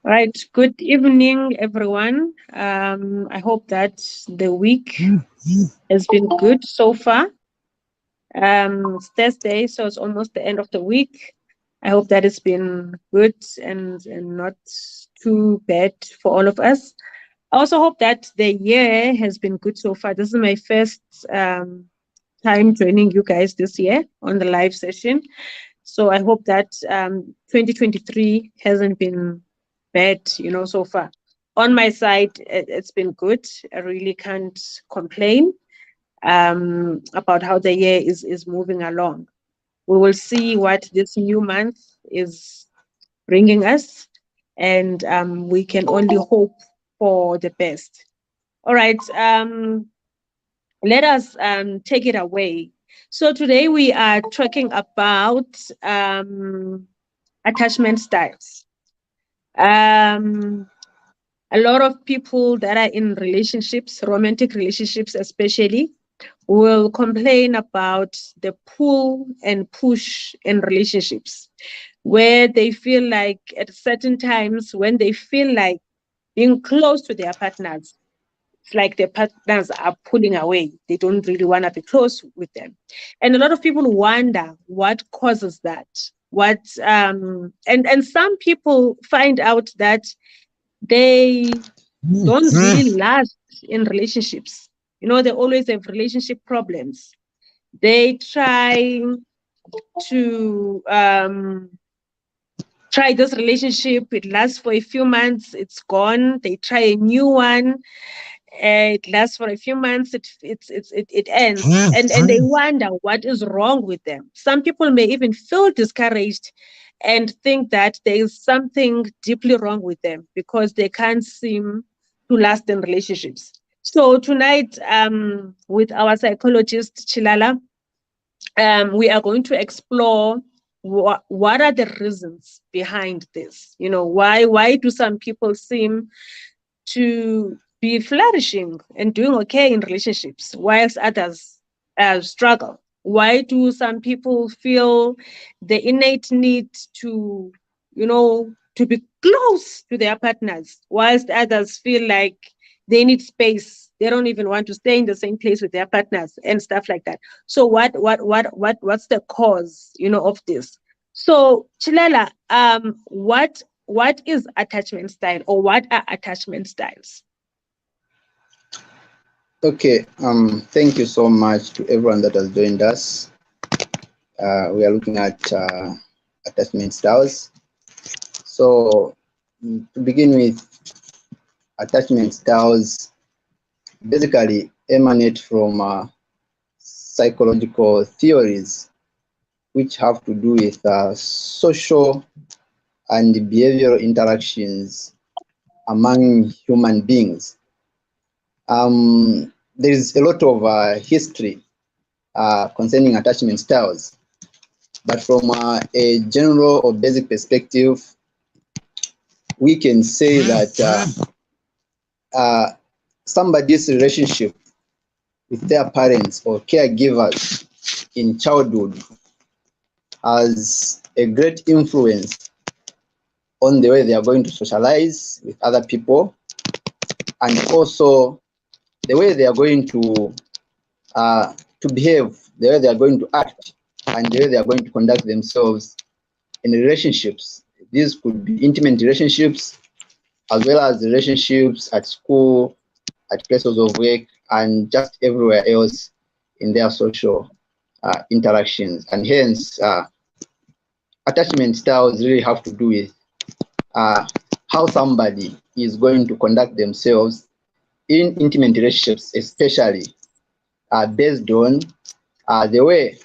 Right. Good evening, everyone. I hope that the week has been good so far. It's Thursday, so it's almost the end of the week. I hope that it's been good and not too bad for all of us. I also hope that the year has been good so far. This is my first time joining you guys this year on the live session. So I hope that 2023 hasn't been bad, so far. On my side, it's been good. I really can't complain about how the year is moving along. We will see what this new month is bringing us, and we can only hope for the best. All right. Let us take it away. So today we are talking about attachment styles. Um, a lot of people that are in relationships, romantic relationships especially, will complain about the pull and push in relationships, where they feel like at certain times when they feel like being close to their partners, it's like their partners are pulling away. They don't really want to be close with them. And a lot of people wonder what causes that. And some people find out that they don't really last in relationships. They always have relationship problems. They try this relationship, it lasts for a few months, it's gone. They try a new one, it lasts for a few months, it ends, and they wonder what is wrong with them. Some people may even feel discouraged and think that there is something deeply wrong with them because they can't seem to last in relationships. So tonight, with our psychologist Chilala, we are going to explore what are the reasons behind this. Why do some people seem to be flourishing and doing okay in relationships, whilst others struggle? Why do some people feel the innate need to be close to their partners, whilst others feel like they need space? They don't even want to stay in the same place with their partners and stuff like that. So what's the cause, of this? So Chilala, what is attachment style, or what are attachment styles? Okay, thank you so much to everyone that has joined us. We are looking at attachment styles. So, to begin with, attachment styles basically emanate from psychological theories which have to do with social and behavioral interactions among human beings. There is a lot of history concerning attachment styles, but from a general or basic perspective, we can say that somebody's relationship with their parents or caregivers in childhood has a great influence on the way they are going to socialize with other people, and also the way they are going to behave, the way they are going to act, and the way they are going to conduct themselves in relationships. These could be intimate relationships, as well as relationships at school, at places of work, and just everywhere else in their social interactions. And hence, attachment styles really have to do with how somebody is going to conduct themselves in intimate relationships, especially based on the way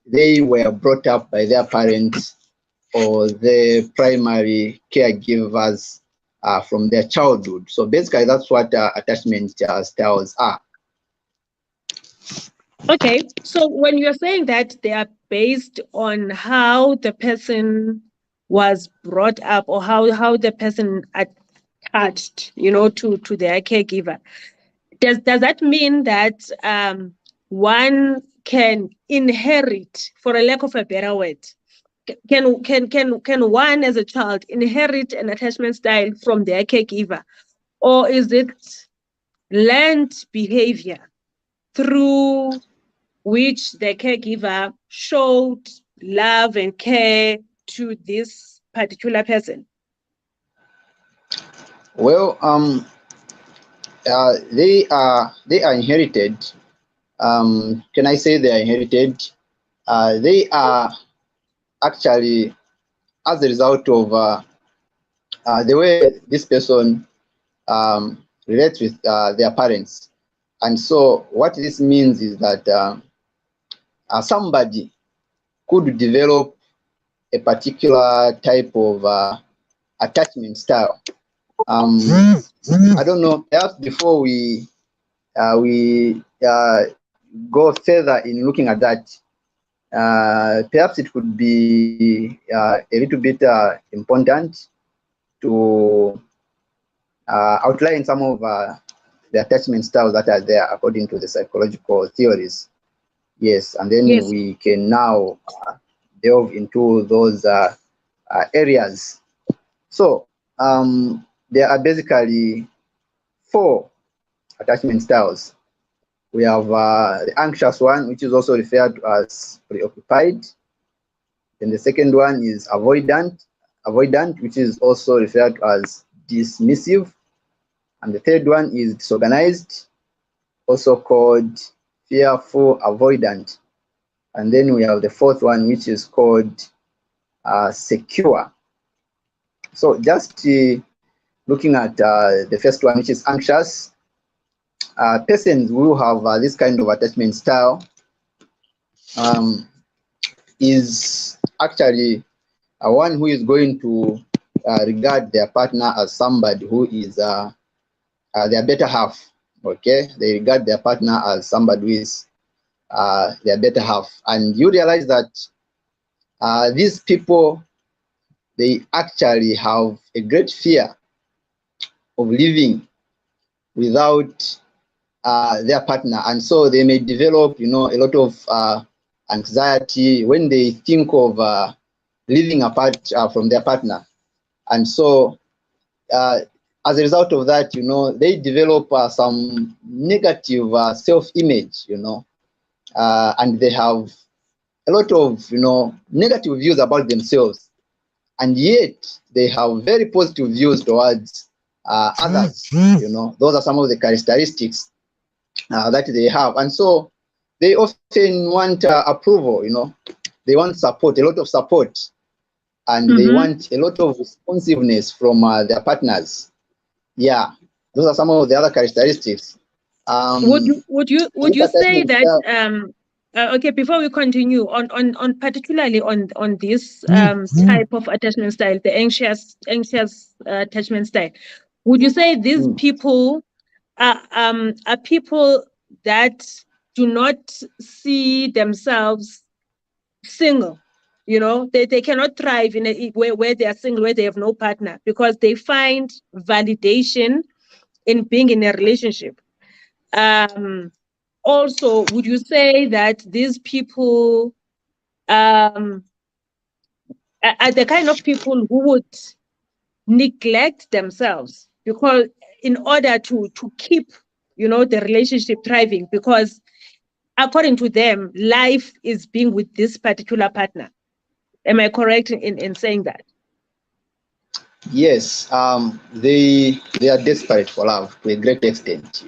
they were brought up by their parents or the primary caregivers from their childhood. So basically, that's what attachment styles are. Okay, so when you're saying that they are based on how the person was brought up, or how the person attached, to their caregiver, does that mean that one can inherit, for a lack of a better word, can one as a child inherit an attachment style from their caregiver, or is it learned behavior through which the caregiver showed love and care to this particular person? Well, they are inherited. Can I say they are inherited? They are actually as a result of the way this person relates with their parents. And so, what this means is that somebody could develop a particular type of attachment style. I don't know. Perhaps before we go further in looking at that, perhaps it could be a little bit important to outline some of the attachment styles that are there according to the psychological theories. Yes, and then Yes. we can now delve into those areas. So there are basically 4 attachment styles. We have the anxious one, which is also referred to as preoccupied. Then the second one is avoidant, which is also referred to as dismissive. And the third one is disorganized, also called fearful avoidant. And then we have the fourth one, which is called secure. So just looking at the first one, which is anxious, persons who have this kind of attachment style is actually one who is going to regard their partner as somebody who is their better half. Okay, they regard their partner as somebody who is their better half, and you realize that these people, they actually have a great fear of living without their partner, and so they may develop, a lot of anxiety when they think of living apart from their partner, and so as a result of that, they develop some negative self-image, and they have a lot of, negative views about themselves, and yet they have very positive views towards others. Those are some of the characteristics that they have, and so they often want approval. They want support, a lot of support, and they want a lot of responsiveness from their partners. Yeah, those are some of the other characteristics. Would you say that okay, before we continue on particularly on this type of attachment style, the anxious attachment style, would you say these people are people that do not see themselves single? They cannot thrive in where they are single, where they have no partner, because they find validation in being in a relationship. Also, would you say that these people are the kind of people who would neglect themselves because in order to keep the relationship thriving, because according to them, life is being with this particular partner? Am I correct in saying that? Yes, they are desperate for love to a great extent.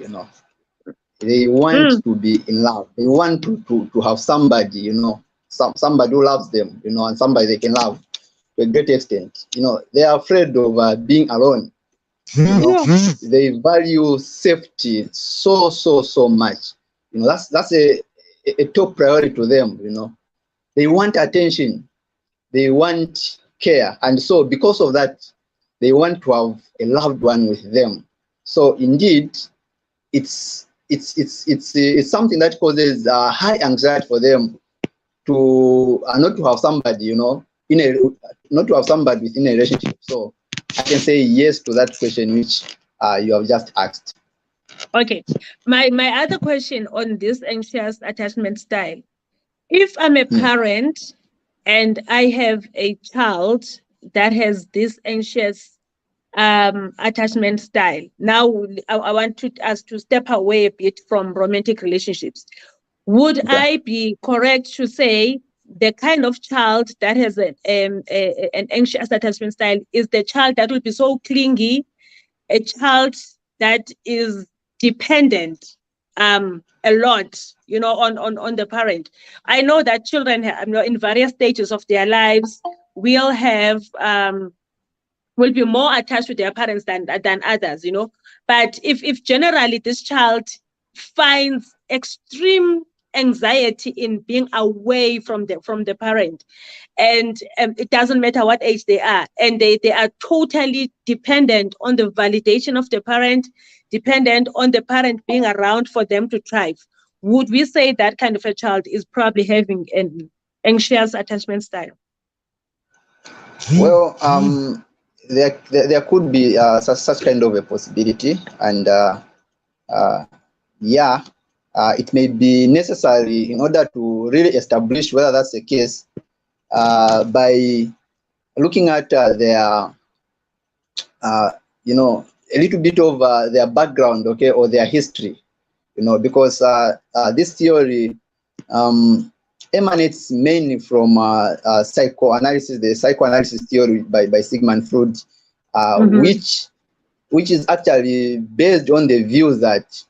They want to be in love. They want to have somebody, somebody who loves them, and somebody they can love to a great extent. They are afraid of being alone. They value safety so much. That's a top priority to them. They want attention, they want care, and so because of that, they want to have a loved one with them. So indeed, it's something that causes high anxiety for them to not to have somebody, not to have somebody within a relationship. So I can say yes to that question which you have just asked. Okay. My other question on this anxious attachment style: if I'm a parent and I have a child that has this anxious attachment style. Now, I want us to step away a bit from romantic relationships. Would Okay. I be correct to say the kind of child that has an anxious attachment style is the child that will be so clingy, a child that is dependent a lot, on the parent? I know that children in various stages of their lives will have will be more attached to their parents than others, but if generally this child finds extreme anxiety in being away from the parent, and it doesn't matter what age they are, and they are totally dependent on the validation of the parent, dependent on the parent being around for them to thrive, would we say that kind of a child is probably having an anxious attachment style? Well, there could be such kind of a possibility, and uh, yeah, it may be necessary in order to really establish whether that's the case by looking at their, uh, a little bit of their background, okay, or their history, because this theory um, emanates mainly from psychoanalysis, the psychoanalysis theory by Sigmund Freud, Mm-hmm. which is actually based on the view that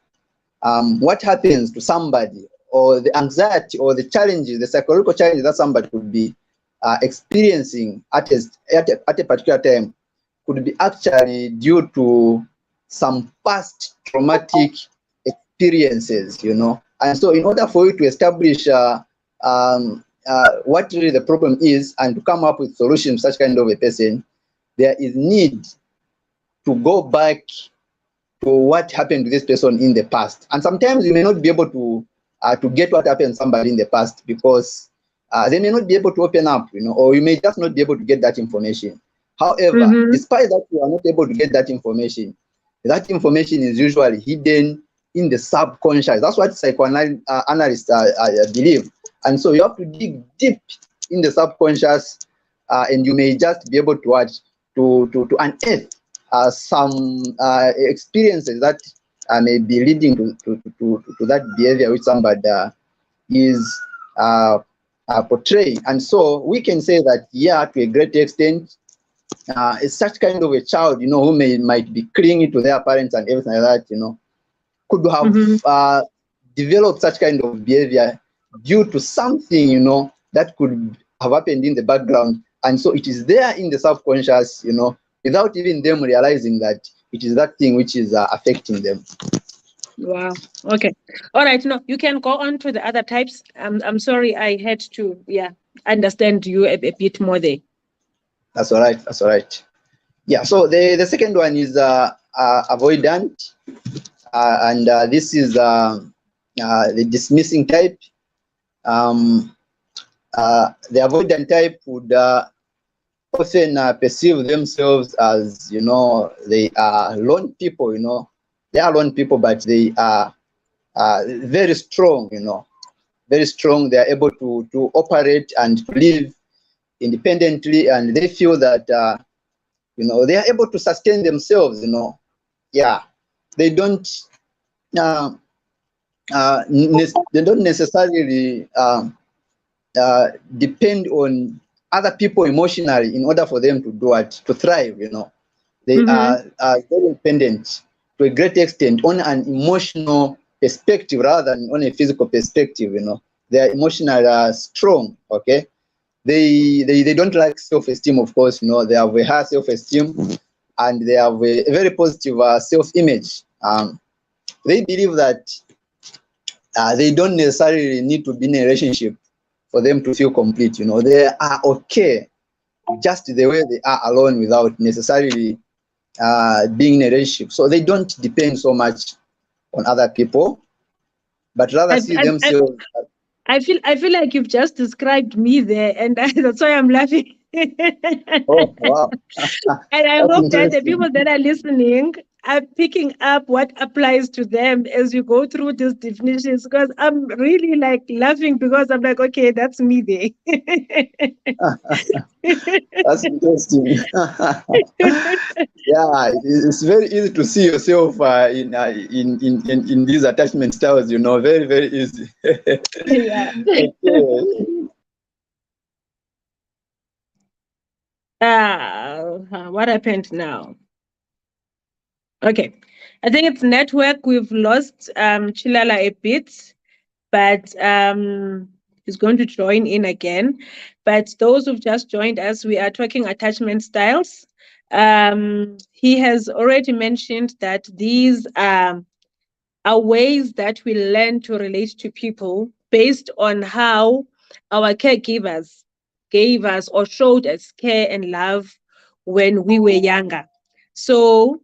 what happens to somebody, or the anxiety or the challenges, the psychological challenges that somebody could be experiencing at a particular time, could be actually due to some past traumatic experiences, And so, in order for you to establish what really the problem is and to come up with solutions to such kind of a person, there is need to go back to what happened to this person in the past. And sometimes you may not be able to get what happened to somebody in the past because they may not be able to open up, or you may just not be able to get that information. However, Mm-hmm. despite that you are not able to get that information is usually hidden in the subconscious. That's what psychoanalysts believe. And so you have to dig deep in the subconscious, and you may just be able to watch to unearth some experiences that may be leading to that behavior which somebody is portraying. And so we can say that, yeah, to a great extent, it's such kind of a child, who might be clinging to their parents and everything like that, could have Mm-hmm. developed such kind of behavior due to something, that could have happened in the background. And so it is there in the subconscious, without even them realizing that it is that thing which is affecting them. Wow. Okay. All right. No, you can go on to the other types. I'm sorry, I had to, understand you a bit more there. That's all right. That's all right. Yeah. So the second one is avoidant, and this is the dismissing type. The avoidant type would often perceive themselves as, they are lone people. They are lone people, but they are very strong. Very strong. They are able to operate and to live independently, and they feel that they are able to sustain themselves. Yeah, they don't. Uh, they don't necessarily depend on other people emotionally in order for them to do it, to thrive. They Mm-hmm. are very dependent to a great extent on an emotional perspective rather than on a physical perspective. They are emotionally strong. Okay, they don't like self-esteem. Of course, they have a high self-esteem and they have a very positive self-image. They believe that they don't necessarily need to be in a relationship for them to feel complete. They are okay just the way they are alone without necessarily being in a relationship. So they don't depend so much on other people, but rather I, see I, themselves. I feel like you've just described me there, and that's why I'm laughing. Oh, wow. And I That's hope that the interesting. people that are listening are picking up what applies to them as you go through these definitions, because I'm really like laughing because I'm like, okay, that's me there. That's interesting. Yeah, it's very easy to see yourself in these attachment styles. Very very easy. Yeah. Okay. What happened now? Okay. I think it's network. We've lost Chilala a bit, but he's going to join in again. But those who've just joined us, we are talking attachment styles. He has already mentioned that these are ways that we learn to relate to people based on how our caregivers gave us or showed us care and love when we were younger. So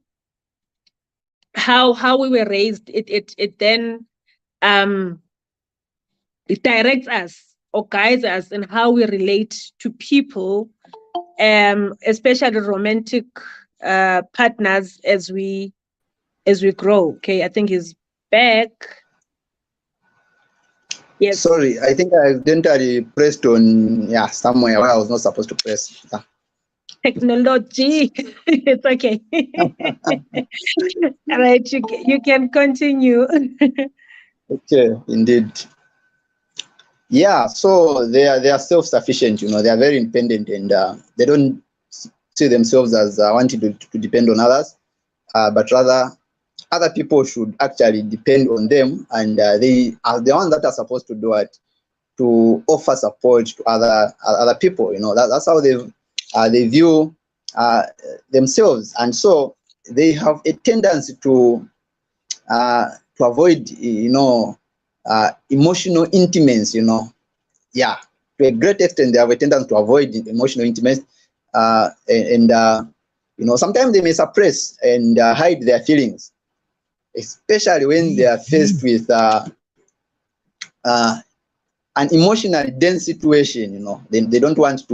how we were raised, it then um it directs us or guides us in how we relate to people, especially romantic partners as we grow. Okay, I think he's back. Yes. Sorry, I think I accidentally pressed on somewhere where I was not supposed to press. Yeah. Technology. It's okay. All right, you can continue. Okay, indeed. Yeah, so they are self-sufficient. They are very independent, and they don't see themselves as wanting to depend on others, but rather other people should actually depend on them, and they are the ones that are supposed to do it, to offer support to other people. That's how they view uh, themselves, and so they have a tendency to avoid emotional intimacy. Yeah, to a great extent, they have a tendency to avoid emotional intimacy, and sometimes they may suppress and hide their feelings, especially when they are faced with uh, an emotionally dense situation. They don't want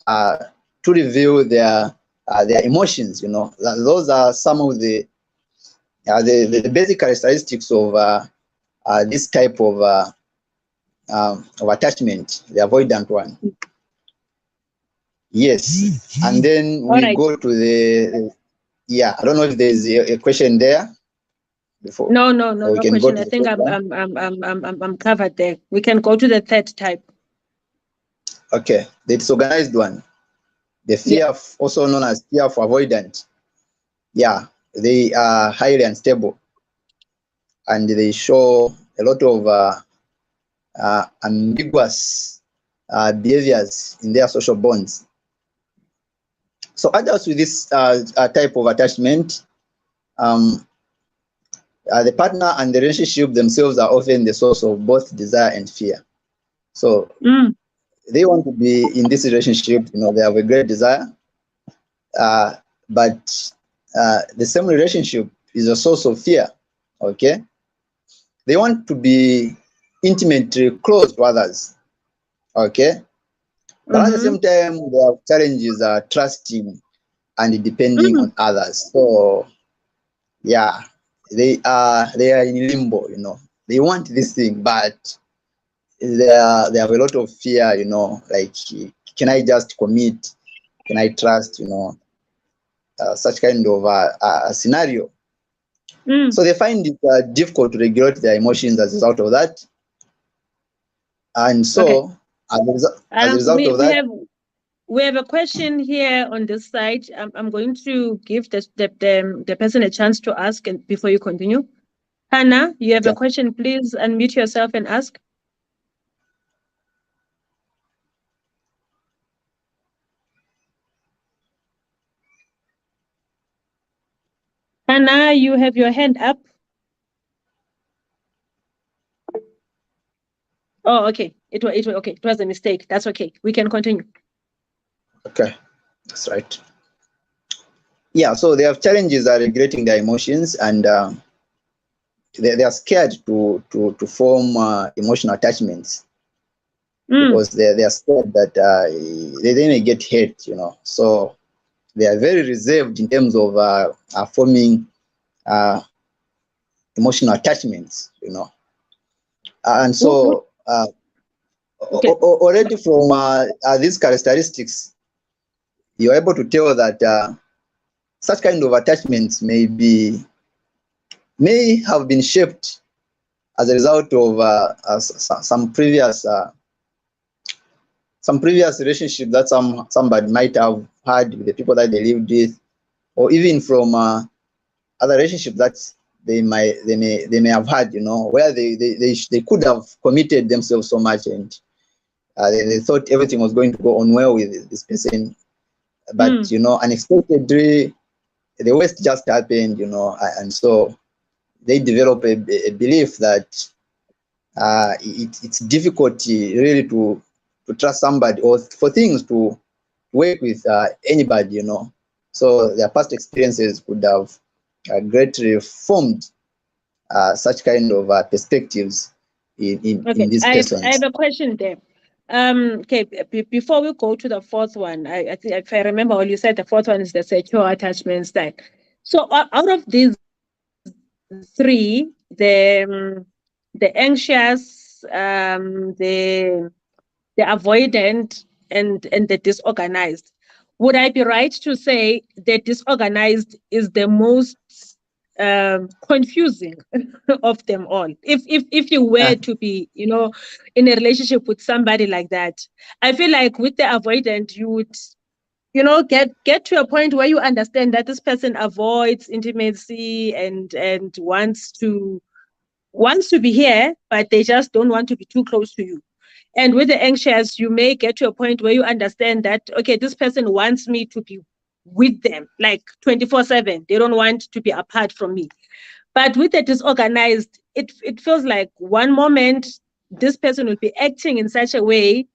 uh, to reveal their emotions. Those are some of the basic characteristics of this type of attachment, the avoidant one. Yes, and then All we right. go to I don't know if there's a question there before, or we No can go question. to I the think first I'm one. I'm I'm I'm I'm I'm I'm covered there. We can go to the third type. Okay, the disorganized one, the Yeah. fear of, also known as fear of avoidant. Yeah, they are highly unstable, and they show a lot of ambiguous behaviors in their social bonds. So adults with this type of attachment, um, the partner and the relationship themselves are often the source of both desire and fear. So Mm. they want to be in this relationship. They have a great desire, uh, but the same relationship is a source of fear. Okay, they want to be intimately close to others. Okay, but at the Mm-hmm. same time, their challenges are trusting and depending Mm. on others. So yeah, they are in limbo. They want this thing, but they have a lot of fear. Like, can I just commit? Can I trust? Such kind of a scenario. Mm. So they find it difficult to regulate their emotions as a result of that, and Okay. so as a result We of we that. have we have a question here on this side. I'm going to give the person a chance to ask, and before you continue, Hannah, you have a Okay. question. Please unmute yourself and ask. Hannah, you have your hand up. Oh, okay. It was okay. It was a mistake. That's okay. We can continue. Okay, that's right. Yeah, so they have challenges are regulating their emotions, and they are scared to form emotional attachments. because they are scared that they may get hurt, So they are very reserved in terms of forming emotional attachments, And so Okay. already from these characteristics, you're able to tell that such kind of attachments may have been shaped as a result of some previous relationship that somebody might have had with the people that they lived with, or even from other relationships that they may have had, where they could have committed themselves so much, and they thought everything was going to go on well with this person, but unexpectedly the worst just happened, and so they develop a belief that it's difficult really to trust somebody or for things to work with anybody, So their past experiences could have greatly formed such kind of perspectives in these I persons. have a question there. Okay, before we go to the fourth one, I think if I remember well, you said the fourth one is the secure attachment style. So out of these three, the anxious, the avoidant, and the disorganized, would I be right to say the disorganized is the most confusing of them all? If you were to be, in a relationship with somebody like that, I feel like with the avoidant, you would, get to a point where you understand that this person avoids intimacy and wants to be here, but they just don't want to be too close to you. And with the anxious, you may get to a point where you understand that, okay, this person wants me to be with them like 24/7. They don't want to be apart from me. But with the disorganized, it feels like one moment this person will be acting in such a way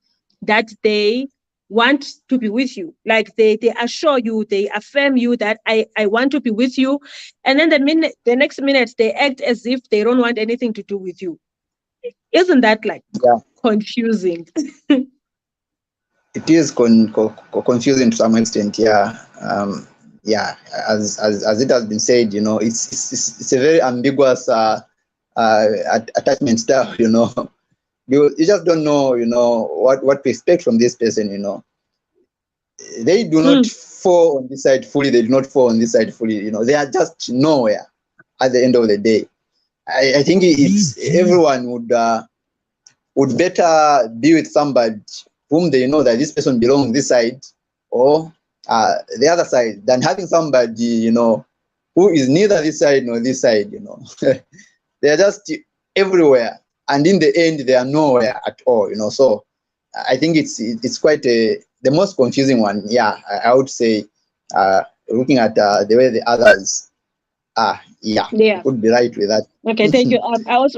that they want to be with you. Like they assure you, they affirm you that I want to be with you. And then the next minute they act as if they don't want anything to do with you. Isn't that like confusing? It is confusing to some extent, yeah. As it has been said, it's a very ambiguous attachment style, You just don't know, what to expect from this person, They do not fall on this side fully, they do not fall on this side fully, They are just nowhere at the end of the day. I think everyone would better be with somebody whom they know that this person belongs this side or the other side than having somebody, who is neither this side nor this side, They are just everywhere, and in the end, they are nowhere at all, So I think it's quite the most confusing one. Yeah, I would say, looking at the way the others are. Yeah, you could be right with that. Okay, thank you.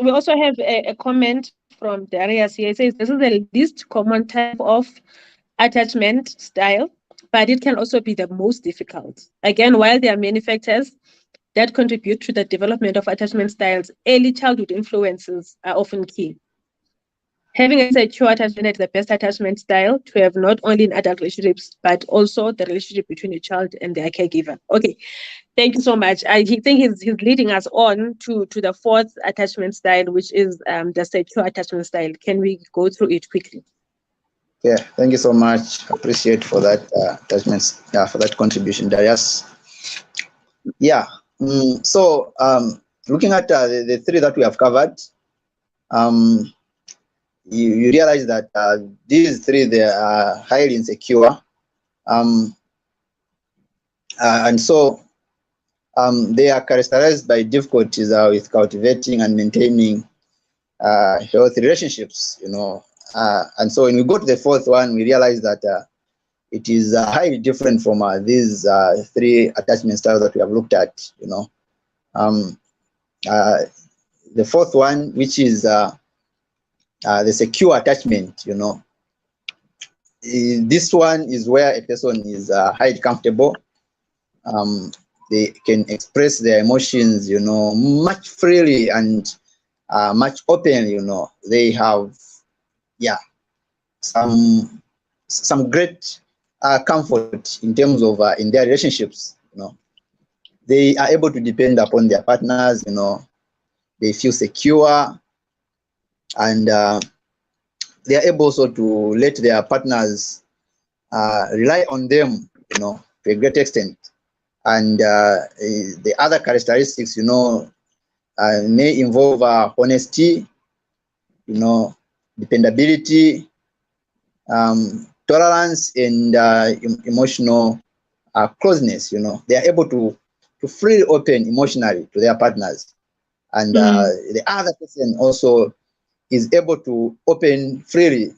We also have a comment from Darius here. It says this is the least common type of attachment style, but it can also be the most difficult. Again, while there are many factors that contribute to the development of attachment styles, early childhood influences are often key. Having a secure attachment is the best attachment style to have not only in adult relationships, but also the relationship between a child and their caregiver. Okay, thank you so much. I think he's leading us on to the fourth attachment style, which is the secure attachment style. Can we go through it quickly? Yeah, thank you so much. Appreciate for that attachments, for that contribution, Darius. Yeah. So looking at the three that we have covered, you realize that these three, they are highly insecure, and so they are characterized by difficulties with cultivating and maintaining healthy relationships, and so when we go to the fourth one, we realize that it is highly different from these three attachment styles that we have looked at, the fourth one, which is the secure attachment, this one is where a person is highly comfortable. They can express their emotions, much freely and much openly, They have, some great comfort in terms of in their relationships. They are able to depend upon their partners. They feel secure, and they are able also to let their partners rely on them, to a great extent. And the other characteristics, may involve honesty, dependability, tolerance, and emotional closeness. They are able to freely open emotionally to their partners, and the other person also is able to open freely,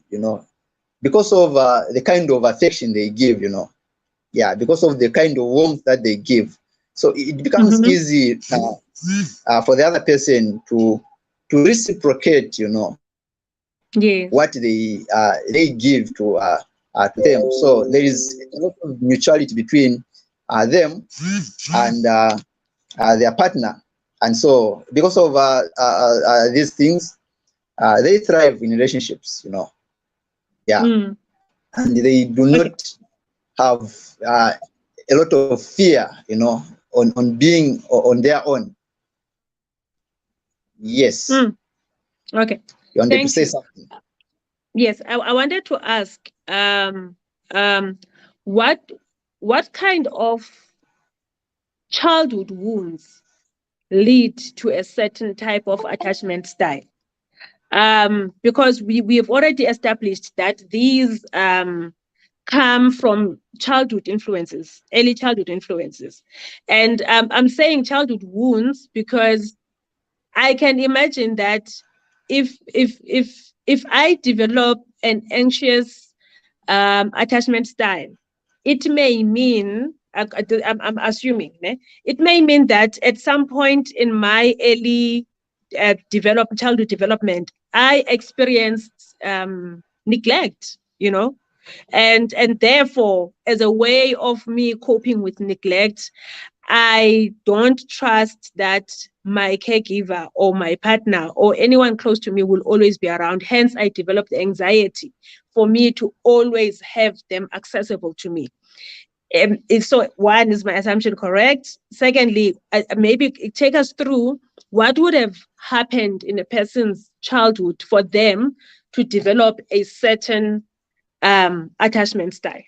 because of the kind of affection they give, because of the kind of warmth that they give. So it becomes easy for the other person to reciprocate, what Yes. they give to them. So there is a lot of mutuality between them and their partner. And so because of these things, they thrive in relationships, yeah, and they do Okay. not have a lot of fear, on being on their own. Yes, Okay. you wanted to Thank say you. something. Yes, I wanted to ask, um, what what kind of childhood wounds lead to a certain type of attachment style? Because we have already established that these come from childhood influences, early childhood influences, and I'm saying childhood wounds because I can imagine that if I develop an anxious attachment style, it may mean I'm assuming it may mean that at some point in my early childhood development, I experienced neglect, and therefore, as a way of me coping with neglect, I don't trust that my caregiver or my partner or anyone close to me will always be around. Hence, I developed anxiety for me to always have them accessible to me. So, one, is my assumption correct? Secondly, maybe take us through what would have happened in a person's childhood for them to develop a certain attachment style.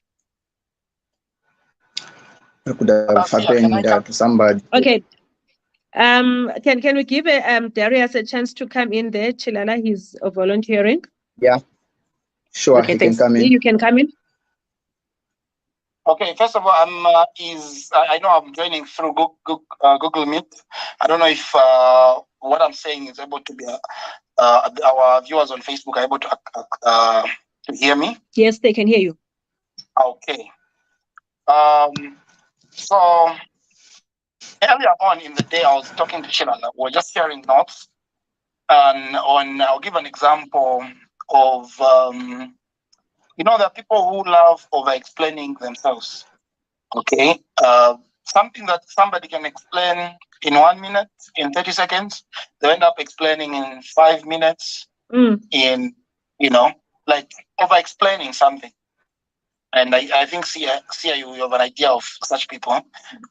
What could have happened to somebody? Okay. Can we give Darius a chance to come in there? Chilala, he's volunteering. Yeah, sure, Okay, he can thanks. come in. You can come in. Okay, first of all, I know I'm joining through Google Meet. I don't know if what I'm saying is able to be our viewers on Facebook are able to hear me. Yes, they can hear you. Okay. So earlier on in the day, I was talking to Shilana. We were just sharing notes, and I'll give an example of there are people who love over-explaining themselves. Okay. Something that somebody can explain in 1 minute, in 30 seconds, they end up explaining in 5 minutes, in, like over-explaining something. And I think, Sia, you have an idea of such people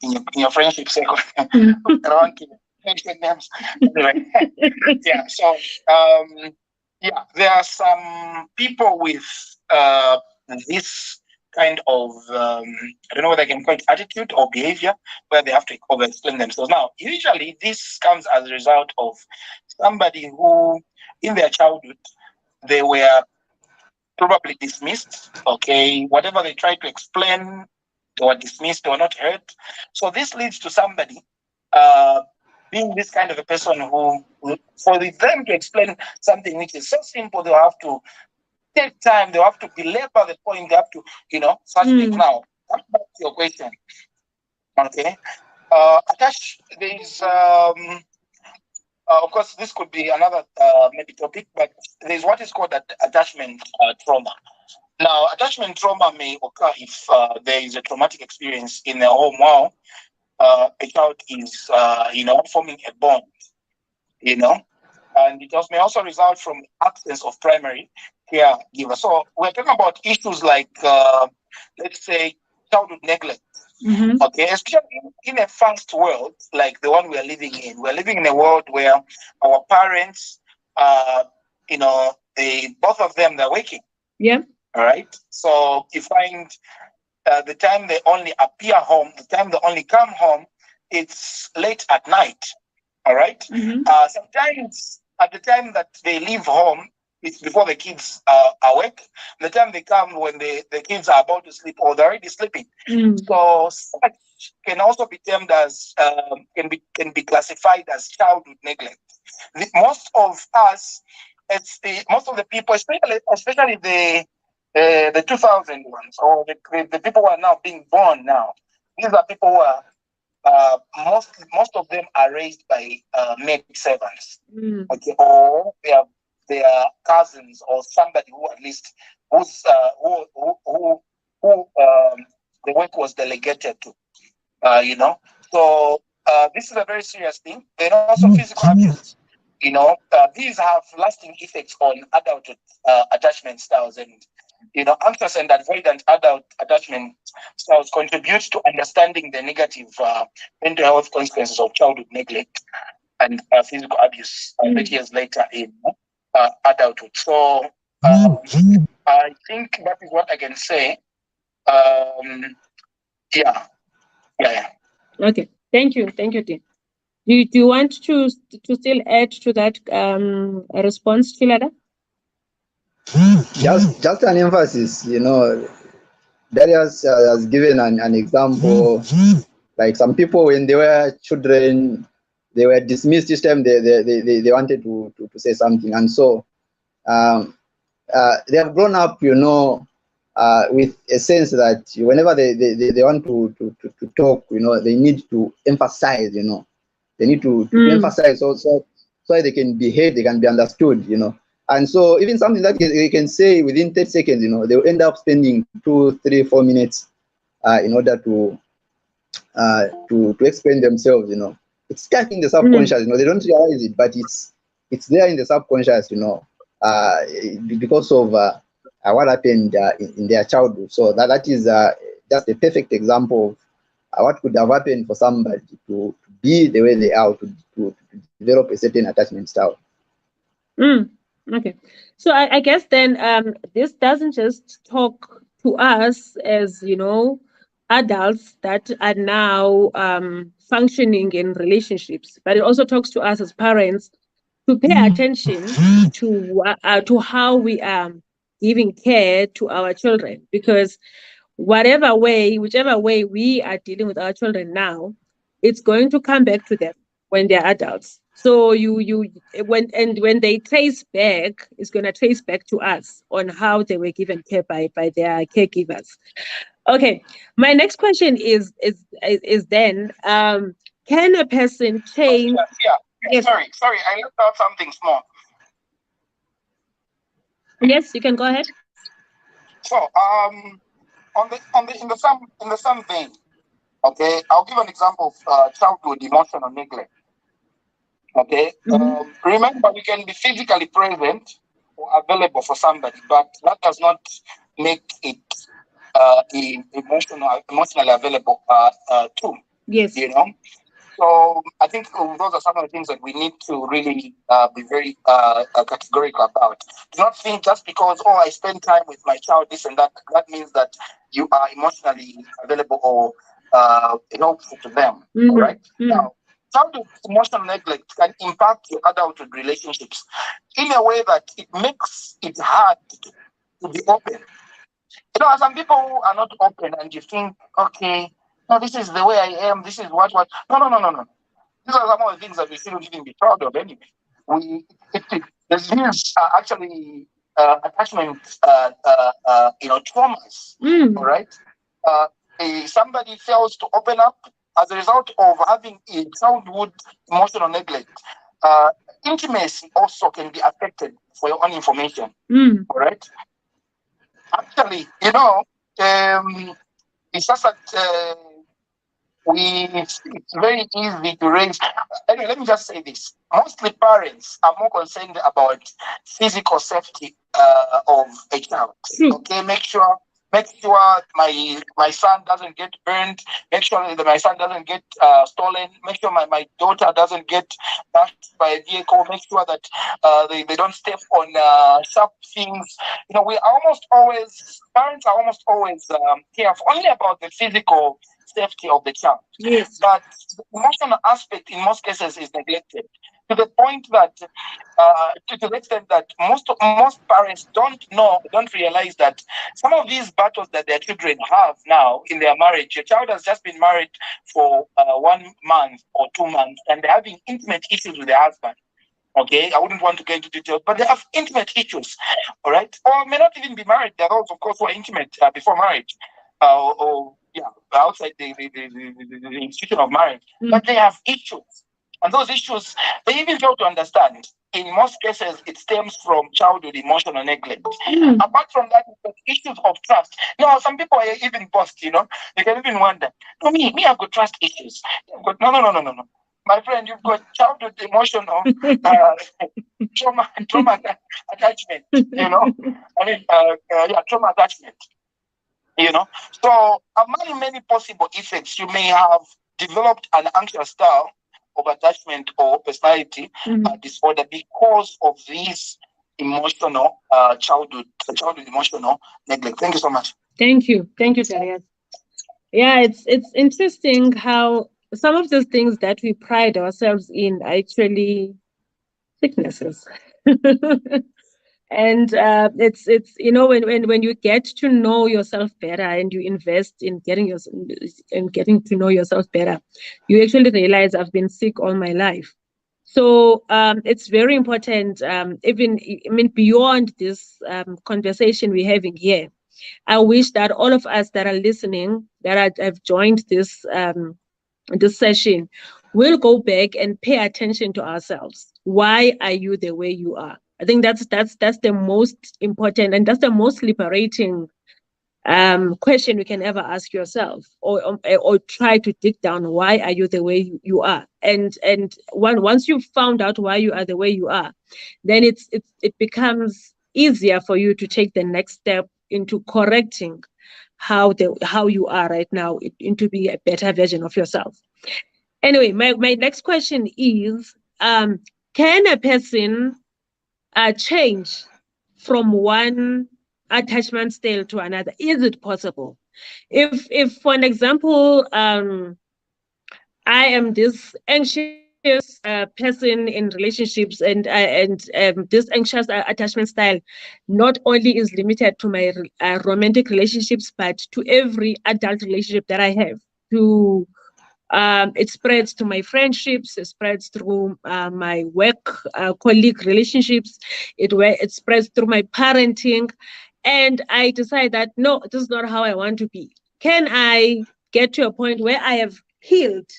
in your friendship circle. I don't want to mention names. Anyway, yeah. So, there are some people with this kind of I don't know whether I can call it attitude or behavior, where they have to over-explain themselves. Now, usually this comes as a result of somebody who, in their childhood, they were probably dismissed. Okay, whatever they tried to explain, they were dismissed, they were not heard. So this leads to somebody being this kind of a person who, for them to explain something which is so simple, they'll have to take time, they'll have to belabor the point, they have to, such things. Now, back to your question. Okay. Atash, there is of course, this could be another maybe topic, but there's what is called attachment trauma. Now, attachment trauma may occur if there is a traumatic experience in the home while a child is, forming a bond, and it may also result from absence of primary caregiver. So we're talking about issues like, let's say, childhood neglect. Okay, especially in a fast world like the one we are living in. We're living in a world where our parents, they both of them they're working. Yeah. All right. So you find the time they only appear home, the time they only come home, it's late at night. All right. Sometimes at the time that they leave home, it's before the kids are awake. The time they come when the kids are about to sleep or they're already sleeping. So such can also be termed as can be classified as childhood neglect. Most of us, most of the people, especially the 2000 ones or the people who are now being born now. These are people who are most of them are raised by maid servants, okay, or they are cousins or somebody who at least who's who the work was delegated to, So this is a very serious thing. Then also physical abuse. These have lasting effects on adult attachment styles, and anxious and avoidant adult attachment styles contribute to understanding the negative mental health consequences of childhood neglect and physical abuse 30 years later in adulthood. So I think that is what I can say. Yeah. Okay. Thank you, Tim. Do you want to still add to that response, Philada? Just an emphasis, Darius has given an example. Like some people, when they were children, they were dismissed each time they wanted to say something. And so they have grown up, with a sense that whenever they want to talk, they need to emphasize, they need to emphasize also so they can be heard, they can be understood, And so even something that they can say within 30 seconds, they'll end up spending 2, 3, 4 minutes in order to explain themselves, It's stuck in the subconscious, they don't realize it, but it's there in the subconscious, because of what happened in their childhood. So that is just a perfect example of what could have happened for somebody to be the way they are, to develop a certain attachment style. Okay. So I guess then this doesn't just talk to us as, adults that are now functioning in relationships, but it also talks to us as parents to pay attention to how we are giving care to our children, because whichever way we are dealing with our children now, it's going to come back to them when they're adults. So when they trace back, it's going to trace back to us on how they were given care by their caregivers. Okay, my next question is then can a person change? Yeah. Yes. Sorry, I left out something small. Yes, you can go ahead. So in the same vein, okay, I'll give an example of childhood emotional neglect. Okay, remember we can be physically present or available for somebody, but that does not make it emotionally available too. Yes. So I think those are some of the things that we need to really be very categorical about. Do not think just because I spend time with my child, this and that means that you are emotionally available or helpful to them. All right. Now, childhood emotional neglect can impact your adulthood relationships in a way that it makes it hard to be open. Some people who are not open, and you think, okay, no, this is the way I am. This is what. No. These are some of the things that we shouldn't even be proud of anyway. There's actually attachment, traumas. All right. Somebody fails to open up as a result of having a childhood emotional neglect. Intimacy also can be affected, for your own information. All right. Actually, it's just that it's very easy to raise. Anyway, let me just say this. Mostly parents are more concerned about physical safety of a child. Okay, make sure my son doesn't get burned. Make sure that my son doesn't get stolen. Make sure my daughter doesn't get bashed by a vehicle. Make sure that they don't step on sharp things. We almost always, parents are almost always careful only about the physical safety of the child. Yes. But the emotional aspect in most cases is neglected to the point that to the extent that most parents don't realize that some of these battles that their children have now in their marriage, your child has just been married for 1 month or 2 months, and they're having intimate issues with their husband. Okay, I wouldn't want to go into details, but they have intimate issues, all right? Or may not even be married. There are those, of course, who are intimate before marriage, or outside the institution of marriage, but they have issues. And those issues, they even fail to understand. In most cases, it stems from childhood emotional neglect. Apart from that, issues of trust. Some people are even boast, you can even wonder, no, I've got trust issues. No. My friend, you've got childhood emotional trauma attachment, trauma attachment. So among many possible effects, you may have developed an anxious style of attachment or personality disorder because of this emotional childhood emotional neglect. Thank you so much. Thank you, Darius. Yeah, it's interesting how some of those things that we pride ourselves in are actually sicknesses. And it's when you get to know yourself better and you invest in getting to know yourself better, you actually realize I've been sick all my life. So it's very important, beyond this conversation we're having here. I wish that all of us that are listening, that have joined this session, will go back and pay attention to ourselves. Why are you the way you are? I think that's the most important, and that's the most liberating question you can ever ask yourself, or try to dig down. Why are you the way you are? And once you've found out why you are the way you are, then it becomes easier for you to take the next step into correcting how you are right now, into be a better version of yourself. Anyway, my next question is, can a person change from one attachment style to another? Is it possible? If for an example, I am this anxious person in relationships, and this anxious attachment style not only is limited to my romantic relationships, but to every adult relationship that I have. It spreads to my friendships, it spreads through my work colleague relationships, it spreads through my parenting, and I decide that no, this is not how I want to be. Can I get to a point where I have healed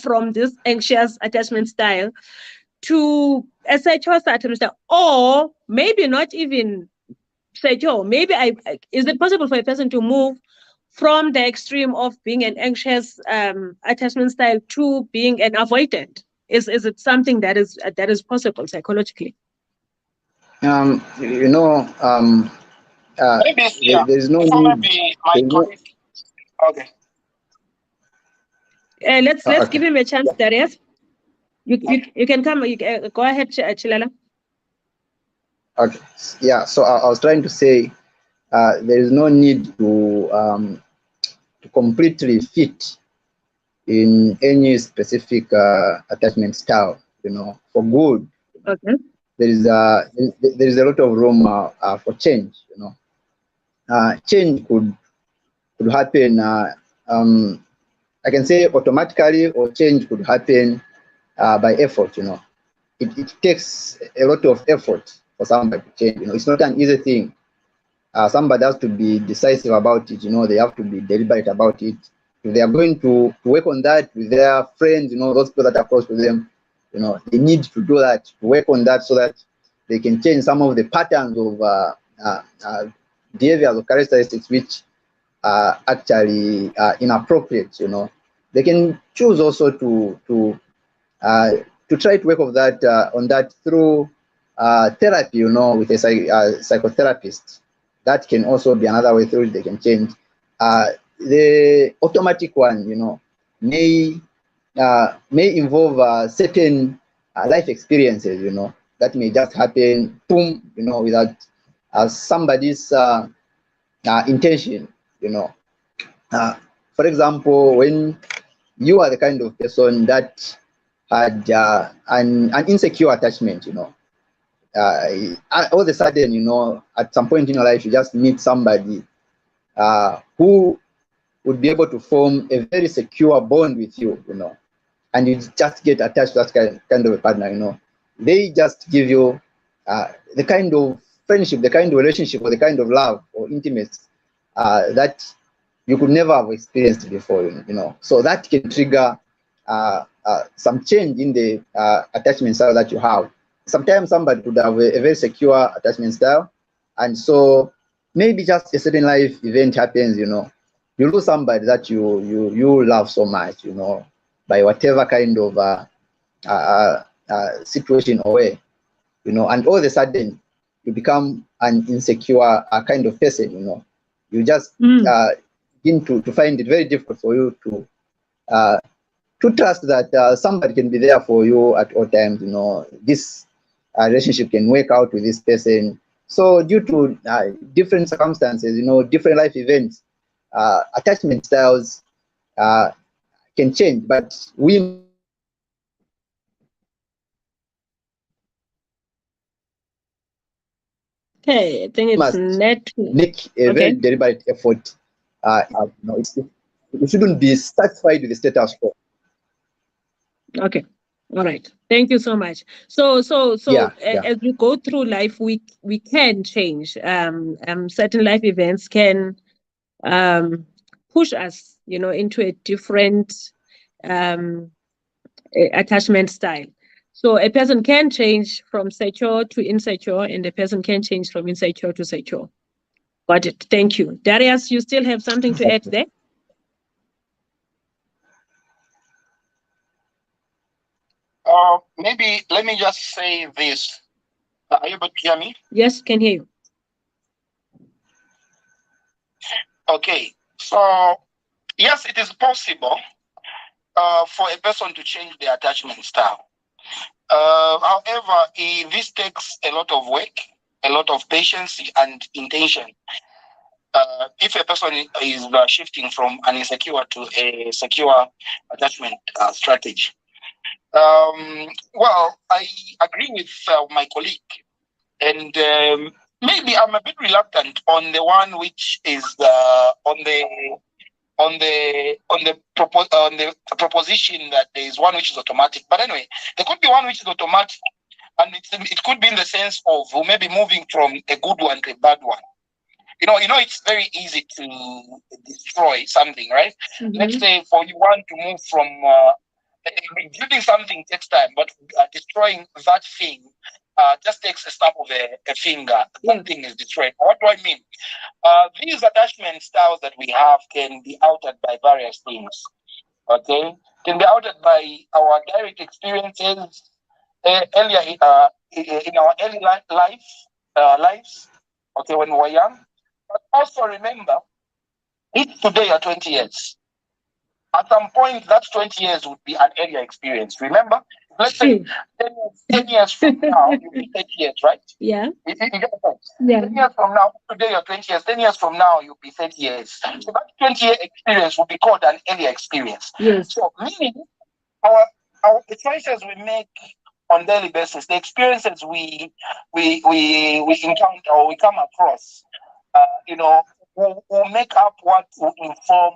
from this anxious attachment style to a secure attachment style, or maybe not even secure? Maybe is it possible for a person to move from the extreme of being an anxious attachment style to being an avoidant? Is it something that is possible psychologically? Maybe, there's no need. Okay. Let's give him a chance, Darius. You can come. Go ahead, Chilala. Okay. Yeah. So I was trying to say, there is no need to completely fit in any specific attachment style. For good. Okay. There is a lot of room for change. Change could happen. I can say automatically, or change could happen by effort. It takes a lot of effort for somebody to change. It's not an easy thing. Somebody has to be decisive about it. They have to be deliberate about it. If they are going to work on that with their friends, those people that are close to them, they need to do that, to work on that, so that they can change some of the patterns of behaviors or characteristics which are actually inappropriate. They can choose also to try to work on that through therapy, you know, with a psychotherapist. That can also be another way through which they can change. The automatic one, you know, may involve certain life experiences, you know, that may just happen, boom, you know, without somebody's intention, you know. For example, when you are the kind of person that had an insecure attachment, you know, all of a sudden, you know, at some point in your life, you just meet somebody who would be able to form a very secure bond with you, you know, and you just get attached to that kind of a partner, you know. They just give you the kind of friendship, the kind of relationship, or the kind of love or intimacy that you could never have experienced before, you know. So that can trigger some change in the attachment style that you have. Sometimes somebody could have a very secure attachment style, and so maybe just a certain life event happens, you know, you lose somebody that you love so much, you know, by whatever kind of situation or way, you know, and all of a sudden you become an insecure kind of person, you know. You just begin to find it very difficult for you to trust that somebody can be there for you at all times, you know. This relationship can work out with this person. So due to different circumstances, you know, different life events, attachment styles can change, but we Okay, I think it's must net. make a very Okay. deliberate effort. You know, you shouldn't be satisfied with the status quo. Okay. All right. Thank you so much. So Yeah, yeah. as we go through life, we can change. Certain life events can push us, you know, into a different um attachment style. So a person can change from secure to insecure, and a person can change from insecure to secure. Got it. Thank you. Darius, you still have something to add there? Maybe let me just say this. Are you able to hear me? Yes, can hear you. Okay. So yes, it is possible for a person to change their attachment style. However, this takes a lot of work, a lot of patience and intention. If a person is shifting from an insecure to a secure attachment strategy. Well, I agree with my colleague, and maybe I'm a bit reluctant on the one which is on the proposition that there is one which is automatic. But anyway, there could be one which is automatic, and it could be in the sense of maybe moving from a good one to a bad one. You know, it's very easy to destroy something, right? Mhm. Let's say for you want to move from building something takes time, but destroying that thing just takes a snap of a finger. That thing is destroyed. What do I mean? These attachment styles that we have can be altered by various things. Okay, can be altered by our direct experiences earlier in our early lives. Okay, when we were young. But also remember, if today you're 20 years, at some point that 20 years would be an earlier experience. Remember, let's say 10 years from now, you'll be 30 years, right? Yeah. You get the point? Yeah. 10 years from now, today you're 20 years, 10 years from now, you'll be 30 years. So that 20-year experience will be called an earlier experience. Yes. So meaning the choices we make on daily basis, the experiences we encounter or we come across, will make up what will inform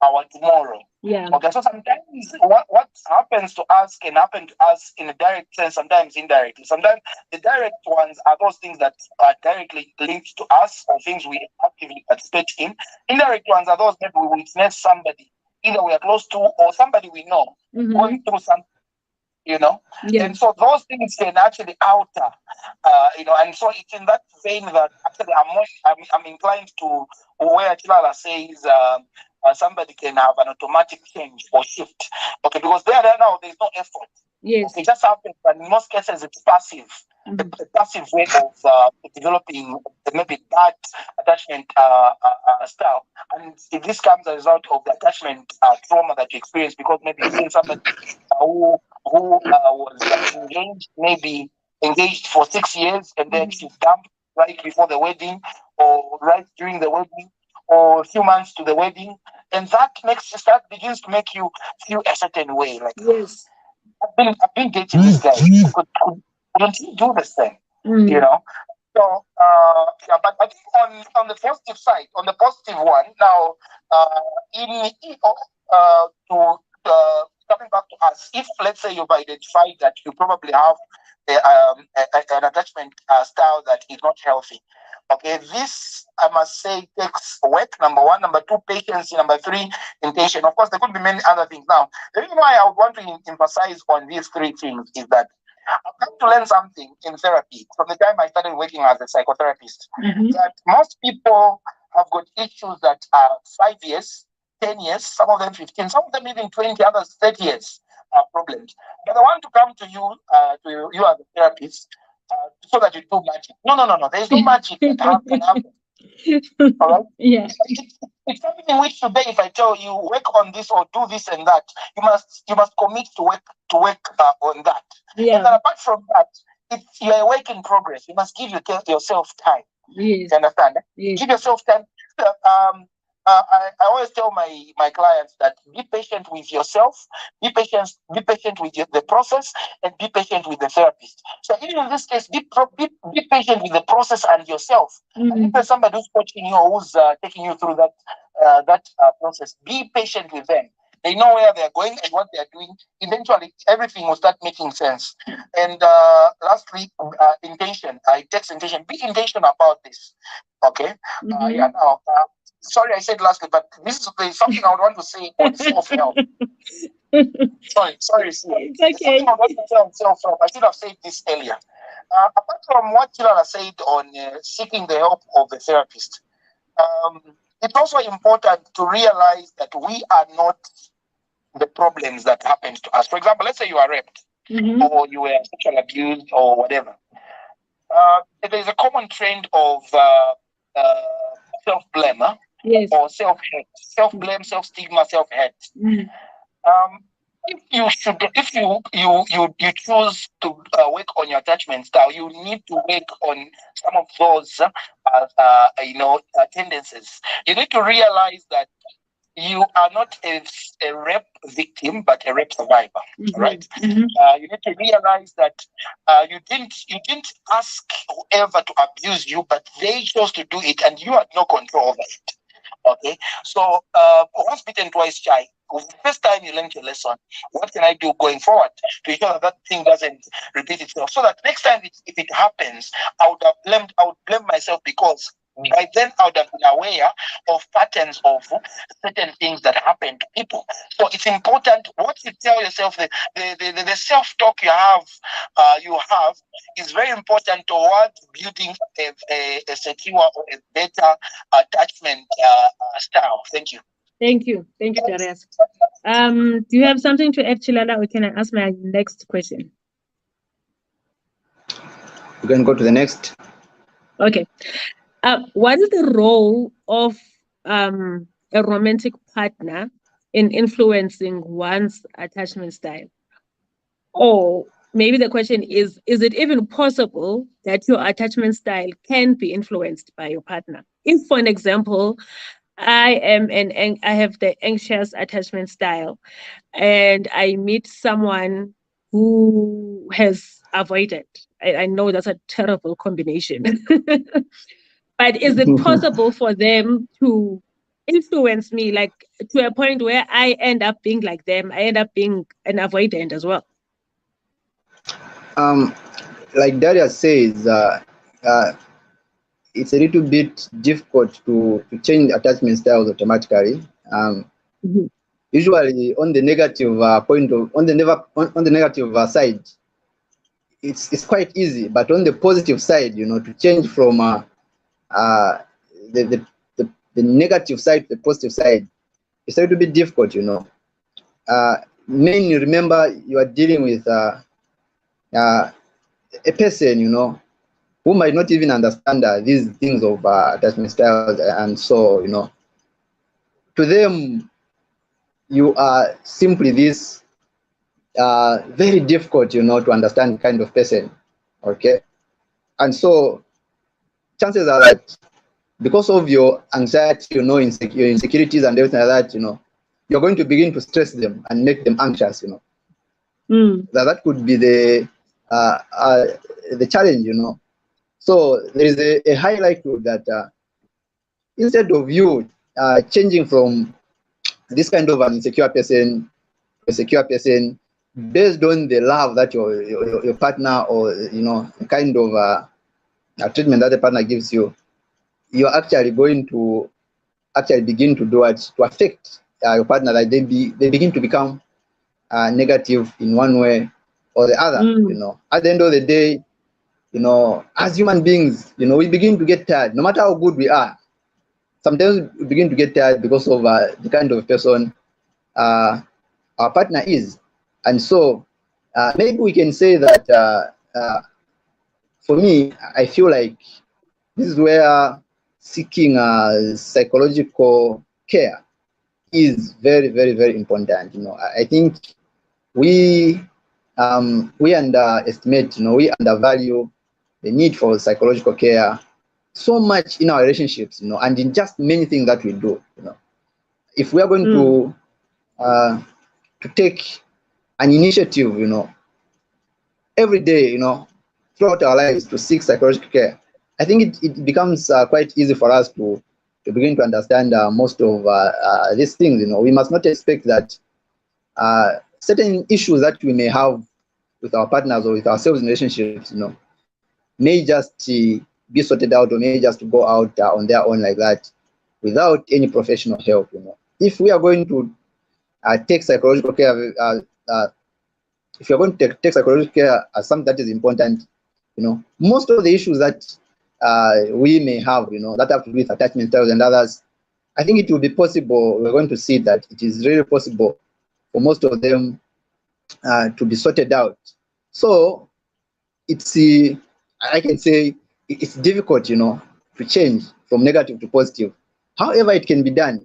our tomorrow. Yeah. Okay, so sometimes what happens to us can happen to us in a direct sense, sometimes indirectly. Sometimes the direct ones are those things that are directly linked to us or things we actively participate in. Indirect ones are those that we witness somebody, either we are close to or somebody we know going through something. Yeah. And so those things can actually alter, and so it's in that vein that actually I'm inclined to where Chilala says somebody can have an automatic change or shift. Okay, because there now there's no effort. Yes. Okay, it just happens, but in most cases it's passive. a passive way of developing maybe bad attachment style. And if this comes as a result of the attachment trauma that you experience, because maybe you've seen somebody who was maybe engaged for 6 years, and then she dumped right before the wedding, or right during the wedding, or a few months to the wedding, and that begins to make you feel a certain way. Like, yes, I've been dating this guy. Couldn't he do the same? You know. So yeah, but I think on the positive side, on the positive one, now to coming back to us, if let's say you've identified that you probably have an attachment style that is not healthy. Okay, this I must say takes work. Number one, number two, patience. Number three, intention. Of course, there could be many other things. Now, the reason why I would want to emphasize on these three things is that I've come to learn something in therapy from the time I started working as a psychotherapist. That most people have got issues that are 5 years, 10 years, some of them 15, some of them even 20, others 30 years problems. But I want to come to you as a therapist, so that you do magic. No. There's no magic that can happen. All right? Yeah. It's something in which today, if I tell you work on this or do this and that, you must commit to work on that. Yeah. And then apart from that, you're a work in progress. You must give yourself time. Yes. You understand? Yes. Give yourself time. I always tell my clients that be patient with yourself, be patient with the process, and be patient with the therapist. So even in this case, be patient with the process and yourself. And if there's somebody who's coaching you or who's taking you through that process, be patient with them. They know where they're going and what they're doing. Eventually, everything will start making sense. And lastly, intention. It takes intention. Be intentional about this. Okay? Yeah. Now, sorry, I said lastly, but this is something I would want to say on self-help. Sorry. It's okay. Something I want to say on self-help. I should have said this earlier. Apart from what Chilala said on seeking the help of the therapist, it's also important to realize that we are not the problems that happen to us. For example, let's say you are raped, or you were sexually abused, or whatever. There is a common trend of self-blame, yes, or self-hate, self-blame, self-stigma, self-hate. If you choose to work on your attachment style, you need to work on some of those tendencies. You need to realize that you are not a rape victim, but a rape survivor, right? You need to realize that you didn't ask whoever to abuse you, but they chose to do it, and you had no control over it. Okay, so once bitten, twice shy. The first time you learned your lesson, what can I do going forward to ensure that thing doesn't repeat itself? So that next time if it happens, I would blame myself, because by then I would have been aware of patterns of certain things that happen to people. So it's important what you tell yourself, the self-talk you have is very important towards building a secure or a better attachment style. Thank you. Thank you, Darius. Do you have something to add, Chilala, or can I ask my next question? You can go to the next. Okay. What is the role of a romantic partner in influencing one's attachment style? Or maybe the question is it even possible that your attachment style can be influenced by your partner? If, for an example, I have the anxious attachment style, and I meet someone who has avoided. I know that's a terrible combination. But is it possible for them to influence me, like to a point where I end up being like them? I end up being an avoidant as well. Like Darius says, it's a little bit difficult to change attachment styles automatically. Usually, on the negative negative side, it's quite easy. But on the positive side, to change from the negative side to the positive side, it's a little bit difficult. Mainly, remember, you are dealing with a a person, who might not even understand these things of attachment styles, and so, to them, you are simply this very difficult, to understand kind of person. Okay. And so chances are that because of your anxiety, your insecurities and everything like that, you're going to begin to stress them and make them anxious. That could be the challenge. So there is a high likelihood that instead of you changing from this kind of an insecure person to a secure person based on the love that your partner, or the kind of treatment that the partner gives you, you're actually going to actually begin to do it to affect your partner, that they begin to become negative in one way or the other. At the end of the day, as human beings, we begin to get tired, no matter how good we are. Sometimes we begin to get tired because of the kind of person our partner is. And so maybe we can say that for me, I feel like this is where seeking psychological care is very, very, very important. I think we underestimate, we undervalue the need for psychological care so much in our relationships, and in just many things that we do. If we are going to take an initiative, every day, throughout our lives, to seek psychological care, I think it becomes quite easy for us to begin to understand most of these things. We must not expect that certain issues that we may have with our partners or with ourselves in relationships, may just be sorted out, or may just go out on their own like that without any professional help. If we are going to take psychological care, if you're going to take psychological care as something that is important, most of the issues that we may have, that have to do with attachment styles and others, I think it will be possible. We're going to see that it is really possible for most of them to be sorted out. So it's, I can say, it's difficult, to change from negative to positive. However, it can be done,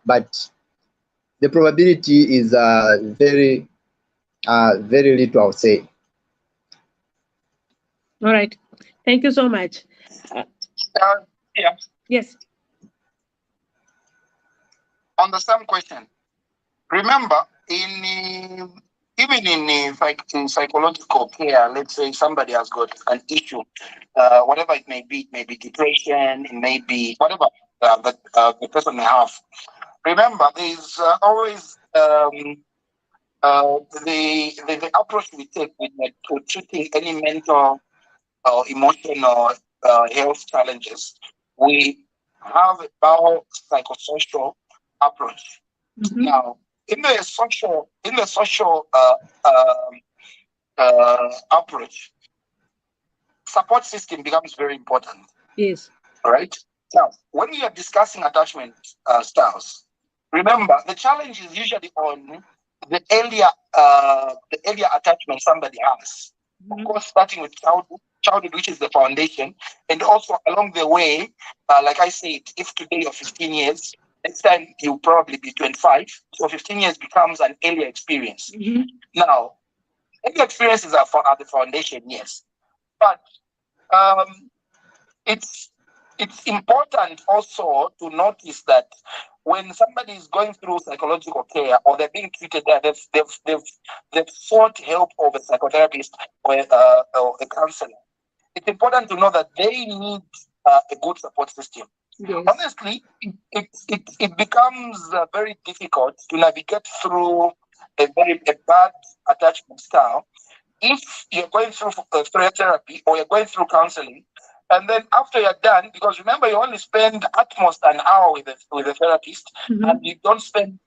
but the probability is very, very little, I would say. All right. Thank you so much. Yeah. Yes. On the same question, remember, even in psychological care, let's say somebody has got an issue, whatever it may be depression, it may be whatever that the person may have. Remember, there's always the approach we take to treating any mental or emotional health challenges. We have a biopsychosocial approach. Now, in the social approach, support system becomes very important. Yes. Right. Now, when we are discussing attachment styles, remember the challenge is usually on the earlier attachment somebody has. Of course, starting with childhood, which is the foundation, and also along the way, like I said, if today you're 15 years, next time you'll probably be 25. So 15 years becomes an earlier experience. Now, earlier experiences are the foundation, yes, but it's important also to notice that when somebody is going through psychological care or they're being treated there, they've sought help of a psychotherapist or a counselor. It's important to know that they need a good support system. Yes. Honestly, it becomes very difficult to navigate through a bad attachment style if you're going through therapy or you're going through counseling. And then after you're done, because remember, you only spend at most an hour with a therapist, and you don't spend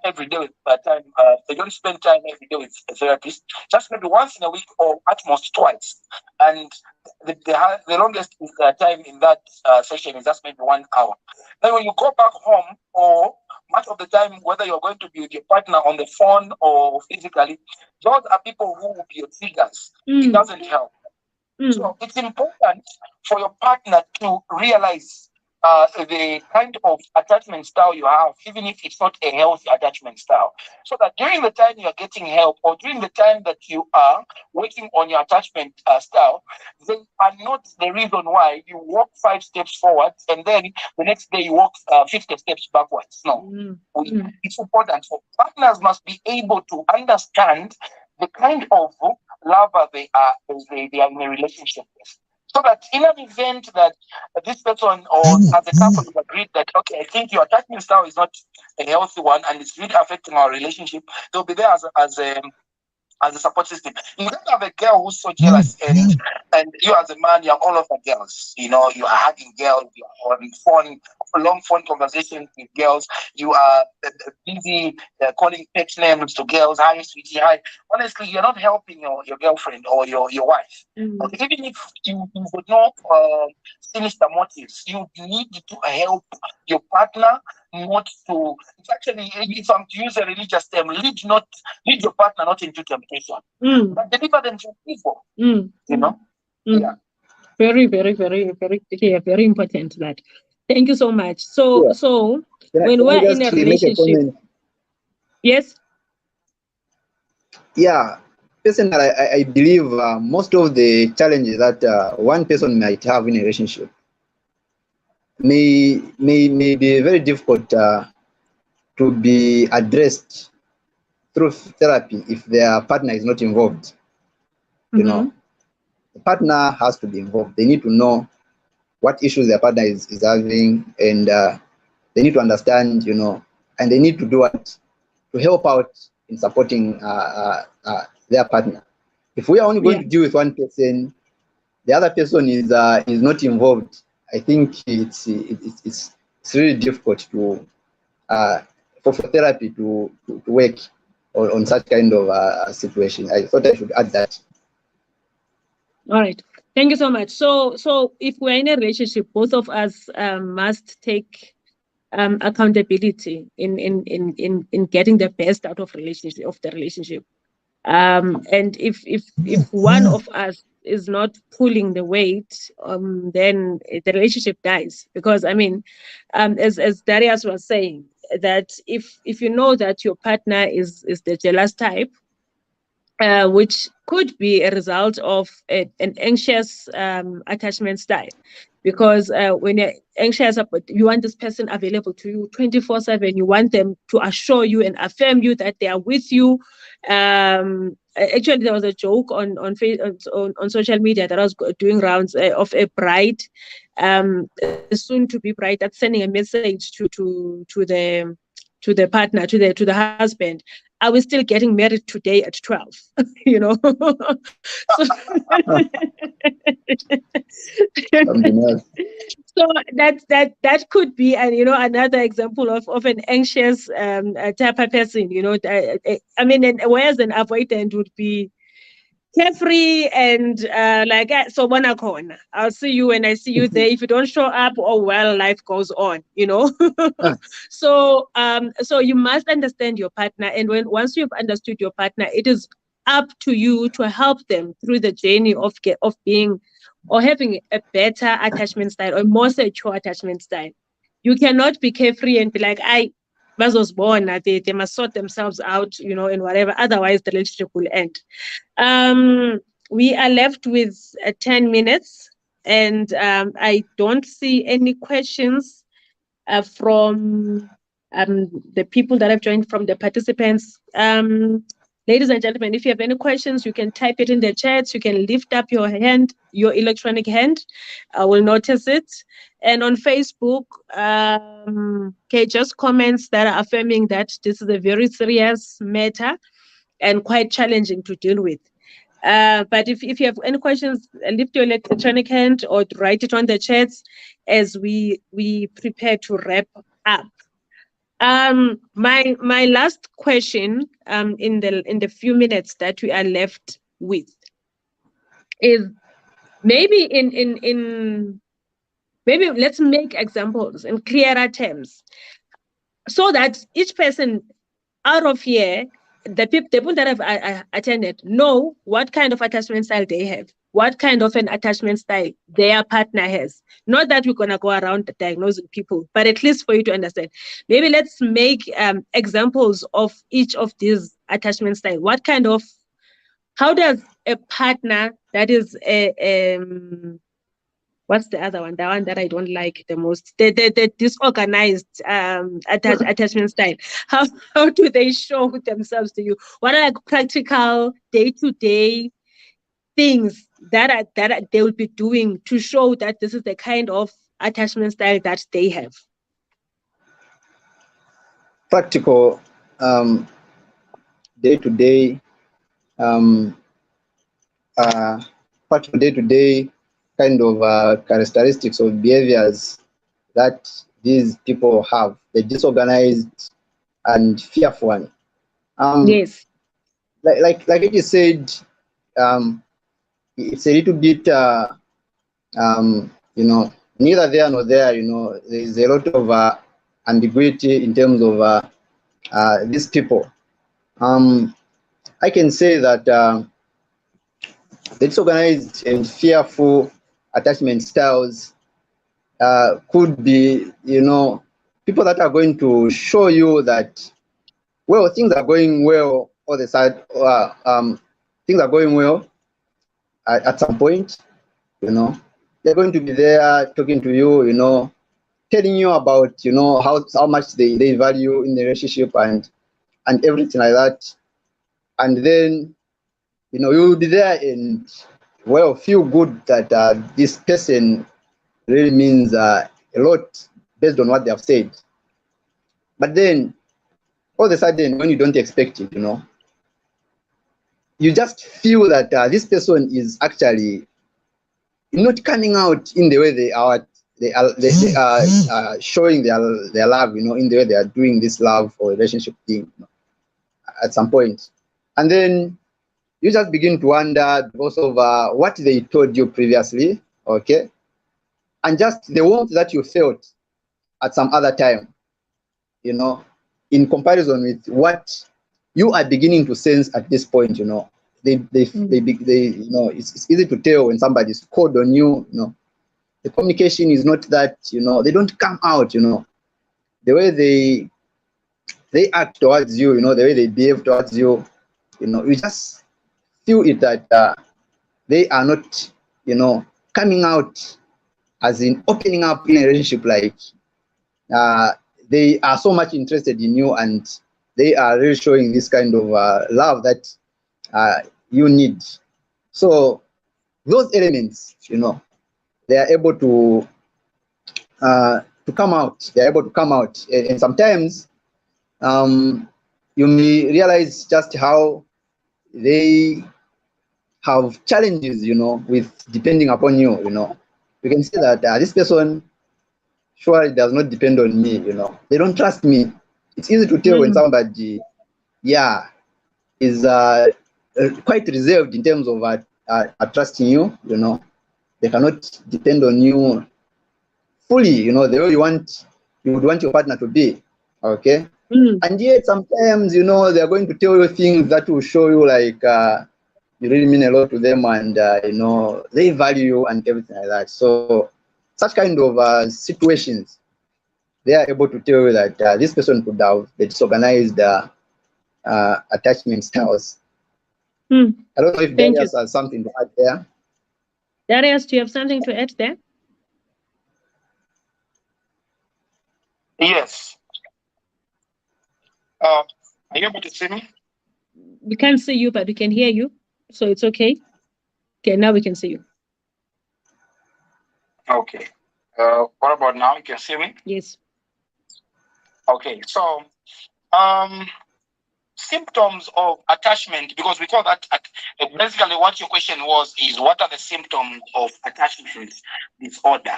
every day with time. You don't spend time every day with a therapist. Just maybe once in a week, or at most twice. And the longest time in that session is just maybe 1 hour. Then when you go back home, or much of the time, whether you're going to be with your partner on the phone or physically, those are people who will be your triggers. It doesn't help. So it's important for your partner to realize the kind of attachment style you have, even if it's not a healthy attachment style. So that during the time you're getting help, or during the time that you are working on your attachment style, they are not the reason why you walk 5 steps forward and then the next day you walk 50 steps backwards. No. It's important. So partners must be able to understand the kind of lover they are in a relationship with. So that in an event that this person or as a couple have agreed that, okay, I think your attachment style is not a healthy one and it's really affecting our relationship, they'll be there as a support system. You don't have a girl who's so jealous and you as a man, you're all over girls. You know, you are hugging girls, you are on phone, long phone conversations with girls, you are busy calling pet names to girls, hi sweetie, hi. Honestly, you're not helping your girlfriend or your wife. Okay? Even if you would not sinister motives, you need to help your partner not to, it's actually, if I'm to use a religious term, lead your partner not into temptation, but deliver them from evil. You know? Yeah. Very, very, very, very clear, very important that. Thank you so much. So when we're in a relationship, yes. Yeah, personally, I believe most of the challenges that one person might have in a relationship may be very difficult to be addressed through therapy if their partner is not involved. You know, the partner has to be involved. They need to know what issues their partner is having, and they need to understand, you know, and they need to do what to help out in supporting their partner. If we are only going to deal with one person, the other person is not involved, I think it's really difficult to for therapy to work on such kind of situation. I thought I should add that. All right. Thank you so much. So if we're in a relationship, both of us must take accountability in getting the best out of the relationship. And if one of us is not pulling the weight, then the relationship dies. Because I mean, as Darius was saying, that if you know that your partner is the jealous type, which could be a result of an anxious attachment style. Because when you're anxious, you want this person available to you 24/7. You want them to assure you and affirm you that they are with you. Actually, there was a joke on social media that I was doing rounds of a bride, soon to be bride, that's sending a message to the partner, to the husband. Are we still getting married today at 12? You know. So, so that could be, and another example of an anxious type of person. I mean, and whereas an avoidant would be carefree and so corner. I'll see you when I see you there. If you don't show up, oh well, life goes on. So you must understand your partner, and once you've understood your partner, it is up to you to help them through the journey of being or having a better attachment style or more secure attachment style. You cannot be carefree and be like, they must sort themselves out, and whatever. Otherwise, the relationship will end. We are left with 10 minutes, and I don't see any questions from the people that have joined, from the participants. Ladies and gentlemen, if you have any questions, you can type it in the chat. You can lift up your hand, your electronic hand. I will notice it. And on Facebook, just comments that are affirming that this is a very serious matter and quite challenging to deal with. But if you have any questions, lift your electronic hand or write it on the chats as we prepare to wrap up. My last question in the few minutes that we are left with is maybe maybe let's make examples in clearer terms so that each person out of here the people that have attended know what kind of attachment style they have, what kind of an attachment style their partner has. Not that we're going to go around diagnosing people, but at least for you to understand. Maybe let's make examples of each of these attachment style. How does a partner that is what's the other one? The one that I don't like the most. The disorganized attachment style. How do they show themselves to you? What are like practical day-to-day things that they will be doing to show that this is the kind of attachment style that they have? Practical, day-to-day, um, practical day-to-day kind of characteristics or behaviors that these people have, the disorganized and fearful one. Yes. Like it is said, it's a little bit, neither there nor there. There is a lot of ambiguity in terms of these people. I can say that the disorganized and fearful attachment styles could be, people that are going to show you that, well, things are going well all the side. Things are going well at some point. They're going to be there talking to you. Telling you about how much they value in the relationship and everything like that. And then you'll be there and feel good that this person really means a lot based on what they have said. But then all of a sudden, when you don't expect it, you just feel that this person is actually not coming out in the way they are. They are showing their love, in the way they are doing this love or relationship thing at some point. And then you just begin to wonder because of what they told you previously, okay? And just the warmth that you felt at some other time, in comparison with what you are beginning to sense at this point, they it's easy to tell when somebody's cold on you, the communication is not that, they don't come out, the way they act towards you, the way they behave towards you, you just feel it that they are not, coming out as in opening up in a relationship like they are so much interested in you and they are really showing this kind of love that you need. So those elements, they are able to come out. They are able to come out, and sometimes you may realize just how they have challenges, with depending upon you. You can see that this person surely does not depend on me. They don't trust me. It's easy to tell when somebody, is quite reserved in terms of trusting you. They cannot depend on you fully. The way you would want your partner to be. Okay. And yet sometimes, they are going to tell you things that will show you like you really mean a lot to them and, they value you and everything like that. So such kind of situations, they are able to tell you that this person could have the disorganized attachment styles. I don't know if Darius has something to add there. Darius, do you have something to add there? Yes. Are you able to see me? We can't see you, but we can hear you. So it's okay. Okay, now we can see you. Okay. What about now? You can see me? Yes. Okay. So, symptoms of attachment, because we call that basically what your question was is what are the symptoms of attachment disorder?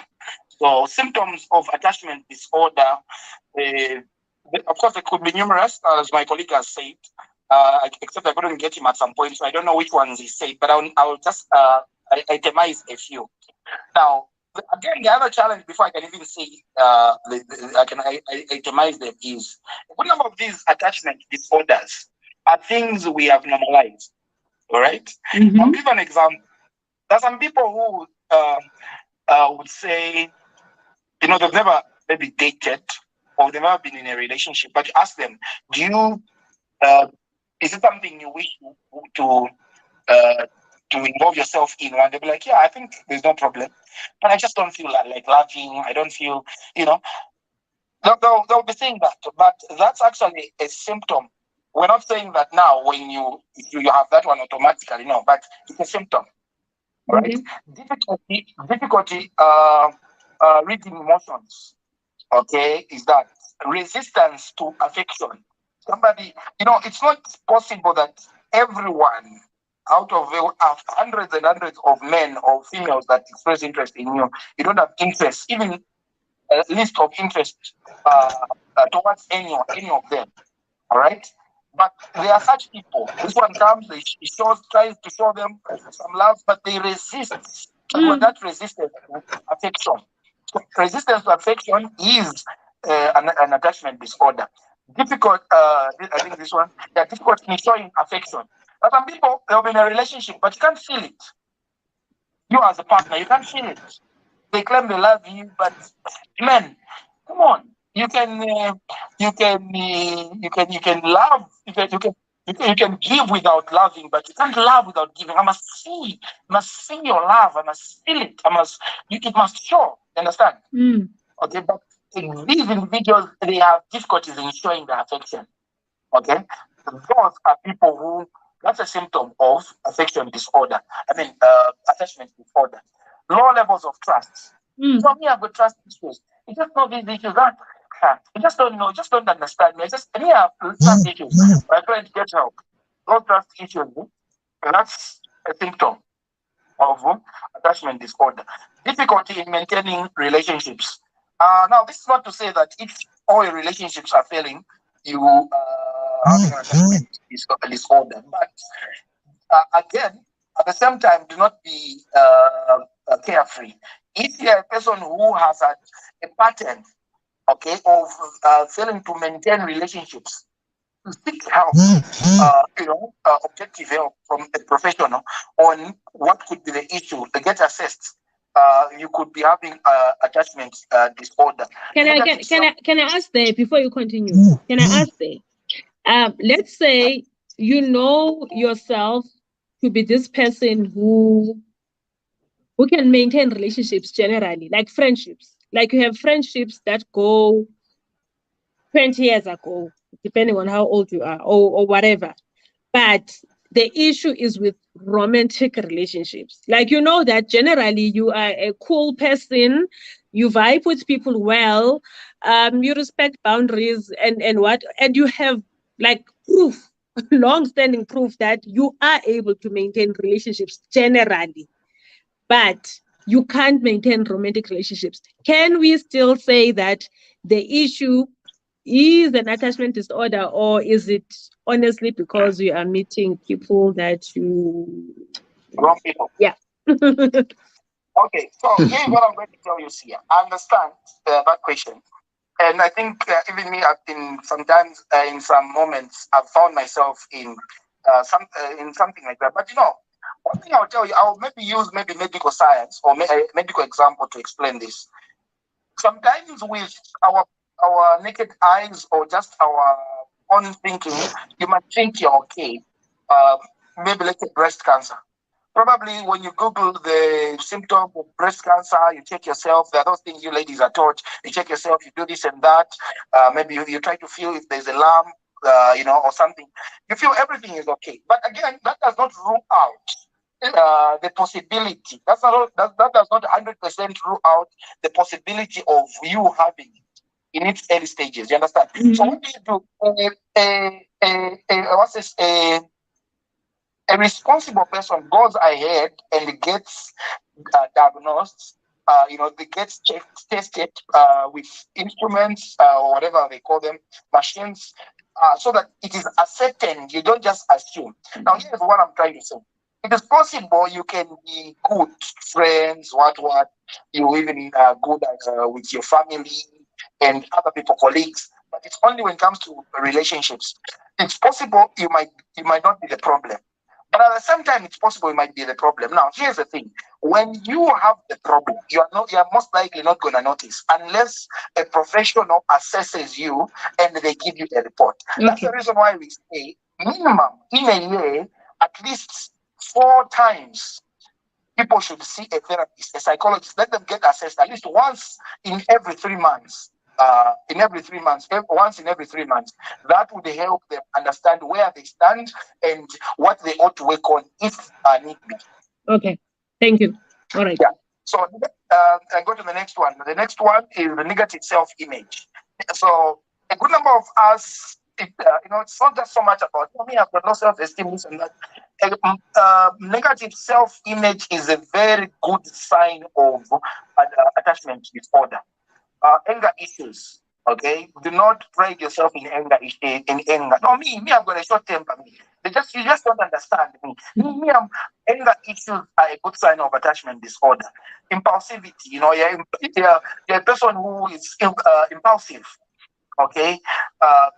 So symptoms of attachment disorder, of course, there could be numerous, as my colleague has said, except I couldn't get him at some point, so I don't know which ones he said, but I'll just itemize a few. Now, again, the other challenge before I can even say I can itemize them is a good number of these attachment disorders are things we have normalized. All right. I'll give an example. There are some people who would say, they've never maybe dated or they've never been in a relationship, but you ask them, do you, is it something you wish to uh, to involve yourself in one? They'll be like, yeah, I think there's no problem, but I just don't feel like loving. I don't feel, they'll be saying that, but that's actually a symptom. We're not saying that now when you have that one automatically, no, but it's a symptom, right? Difficulty reading emotions, okay, is that resistance to affection. Somebody, it's not possible that everyone out of hundreds and hundreds of men or females that express interest in you, you don't have interest, even a list of interest towards any of them. All right. But there are such people. This one comes, tries to show them some love, but they resist. Well, that resistance to affection. So resistance to affection is an attachment disorder. Difficult, I think this one, they're difficult in showing affection. But some people, they'll be in a relationship, but you can't feel it. You as a partner, you can't feel it. They claim they love you, but man, come on. You can love. You can give without loving, but you can't love without giving. I must see your love. I must feel it. It must show. Understand? Okay, but these individuals, they have difficulties in showing their affection. Okay, those are people who, that's a symptom of affection disorder. Attachment disorder. Low levels of trust. For me, I've got trust issues. You just know these issues. You just don't know. You just don't understand me. I have trust issues. I'm trying to get help. Low trust issues. That's a symptom of attachment disorder. Difficulty in maintaining relationships. Now, this is not to say that if all your relationships are failing, you having an attachment disorder. But again, at the same time, do not be carefree. If you're a person who has a pattern, okay, of failing to maintain relationships, seek help, objective help from a professional on what could be the issue. To get assessed, you could be having attachment disorder. Can I ask there before you continue? Can I ask there? Let's say you know yourself to be this person who can maintain relationships generally, like friendships. Like you have friendships that go 20 years ago, depending on how old you are or whatever. But the issue is with romantic relationships. Like, that generally you are a cool person, you vibe with people well, you respect boundaries and you have like proof, long-standing proof that you are able to maintain relationships generally, but you can't maintain romantic relationships. Can we still say that the issue is an attachment disorder, or is it honestly because you are meeting people that you... Wrong people. Yeah. Okay, so here's what I'm going to tell you, Sia. I understand that question. And I think even me, I've been sometimes in some moments, I've found myself in something like that. But one thing I'll tell you, I'll maybe use medical science or a medical example to explain this. Sometimes with our naked eyes or just our own thinking, you might think you're okay. Maybe let's say breast cancer. Probably when you Google the symptom of breast cancer, you check yourself. There are those things you ladies are taught. You check yourself, you do this and that. Maybe you try to feel if there's a lump, or something. You feel everything is okay. But again, that does not rule out the possibility. That does not 100% rule out the possibility of you having it in its early stages. You understand? So what do you do? What's this? A responsible person goes ahead and gets diagnosed, they get tested with instruments or whatever they call them, machines, so that it is ascertained. You don't just assume. Now, here's what I'm trying to say. It is possible you can be good friends, you even good with your family and other people, colleagues, but it's only when it comes to relationships. it's possible you might not be the problem. But at the same time, it's possible it might be the problem. Now, here's the thing. When you have the problem, you are most likely not going to notice unless a professional assesses you and they give you a report. Okay. That's the reason why we say minimum in a year, at least 4 times, people should see a therapist, a psychologist. Let them get assessed at least once in every 3 months. Once in every 3 months, that would help them understand where they stand and what they ought to work on if need be. Okay, thank you. All right. Yeah. So I go to the next one. The next one is the negative self-image. So a good number of us, it's not just so much about me. I've got no self-esteem, this and that. Negative self-image is a very good sign of attachment disorder. Anger issues. Okay, do not pride yourself in anger. No, me, I've got a short temper. You just don't understand me. Anger issues are a good sign of attachment disorder. Impulsivity. You're a person who is impulsive. Okay,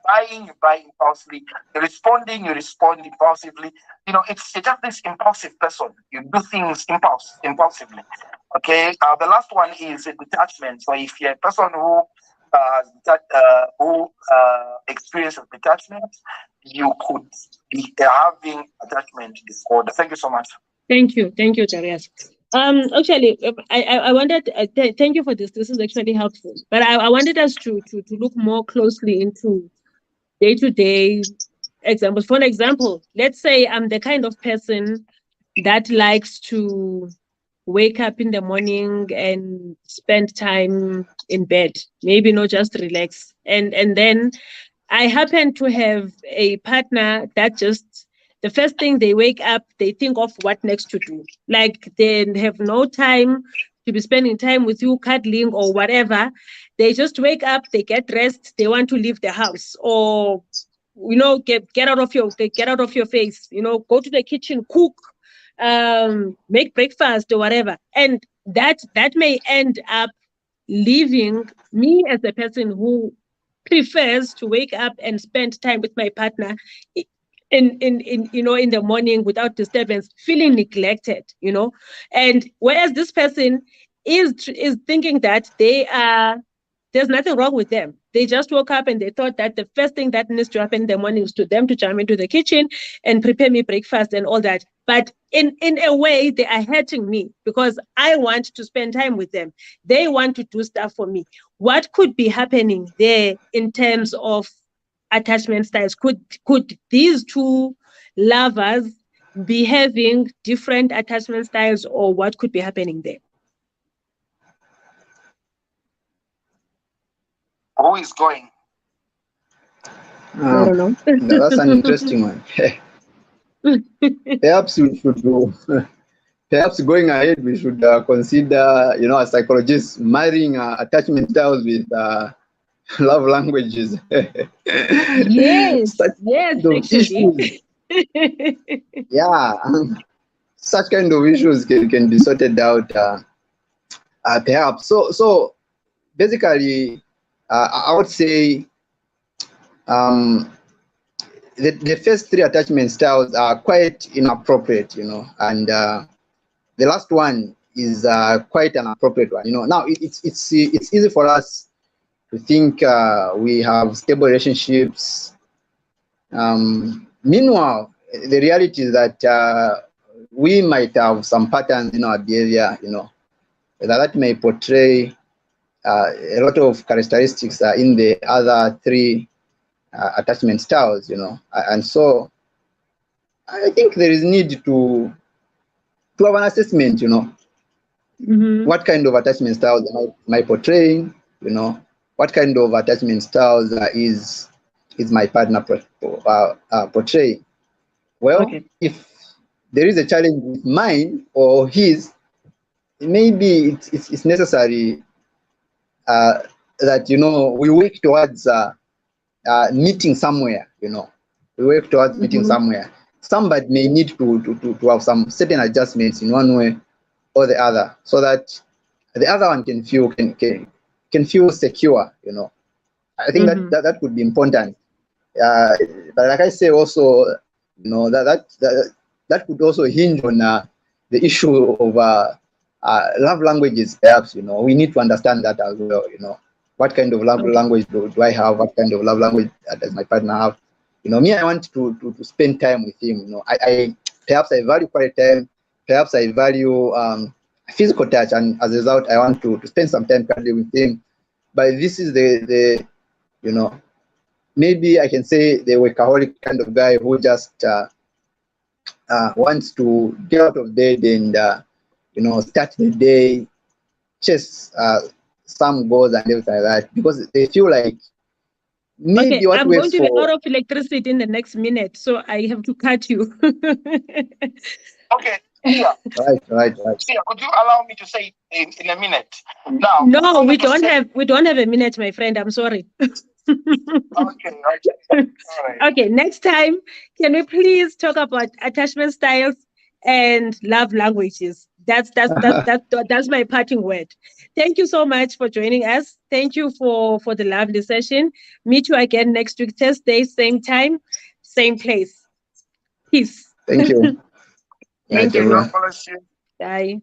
buying, you buy impulsively. Responding, you respond impulsively. It's just this impulsive person. You do things impulsively. Okay, the last one is detachment. So if you're a person who experiences detachment, you could be having attachment disorder. Thank you so much. Thank you, Darius. Actually, I wanted. Thank you for this. This is actually helpful. But I wanted us to look more closely into day-to-day examples. For an example, let's say I'm the kind of person that likes to wake up in the morning and spend time in bed, maybe not just relax. And then I happen to have a partner that just the first thing they wake up, they think of what next to do. Like they have no time to be spending time with you, cuddling or whatever. They just wake up, they get dressed, they want to leave the house, or get out of your face, go to the kitchen, cook, make breakfast or whatever. And that may end up leaving me as a person who prefers to wake up and spend time with my partner in the morning without disturbance, feeling neglected, and whereas this person is thinking that there's nothing wrong with them. They just woke up and they thought that the first thing that needs to happen in the morning is to them to jump into the kitchen and prepare me breakfast and all that. But in a way, they are hurting me because I want to spend time with them. They want to do stuff for me. What could be happening there in terms of attachment styles? Could these two lovers be having different attachment styles, or what could be happening there? Who is going? I don't know. That's an interesting one. Perhaps we should do. Perhaps going ahead, we should consider, as psychologists, marrying attachment styles with love languages. Yes, actually. Yeah, such kind of issues can be sorted out, perhaps. So basically, I would say the first 3 attachment styles are quite inappropriate, and the last one is quite an appropriate one. Now it's easy for us to think we have stable relationships. Meanwhile, the reality is that we might have some patterns in our behavior, that may portray a lot of characteristics in the other 3 attachment styles, and so I think there is need to have an assessment, Mm-hmm. What kind of attachment styles am I portraying, what kind of attachment styles is my partner portraying. Well, Okay. if there is a challenge with mine or his, maybe it's necessary that we work towards meeting somewhere. We work towards meeting somewhere. Somebody may need to have some certain adjustments in one way or the other, so that the other one can feel secure. I think that would be important. but like I say, also, that could also hinge on the issue of love languages. Perhaps we need to understand that as well. What kind of love language do I have? What kind of love language does my partner have? Me, I want to spend time with him. I perhaps I value quality time. Perhaps I value physical touch, and as a result, I want to spend some time cuddling with him. But this is the maybe I can say the workaholic kind of guy who just wants to get out of bed and start the day, chase some goals and everything like that, because they feel like maybe okay, what I'm going works to be for. out of electricity in the next minute, so I have to cut you. Okay, yeah. Right. Yeah, could you allow me to say in a minute? Now, No, we don't have a minute, my friend. I'm sorry. Okay. All right. Okay, next time, can we please talk about attachment styles and love languages? That's my parting word. Thank you so much for joining us. Thank you for the lovely session. Meet you again next week, Thursday, same time, same place. Peace. Thank you. Thank you. Everyone. God bless you. Bye.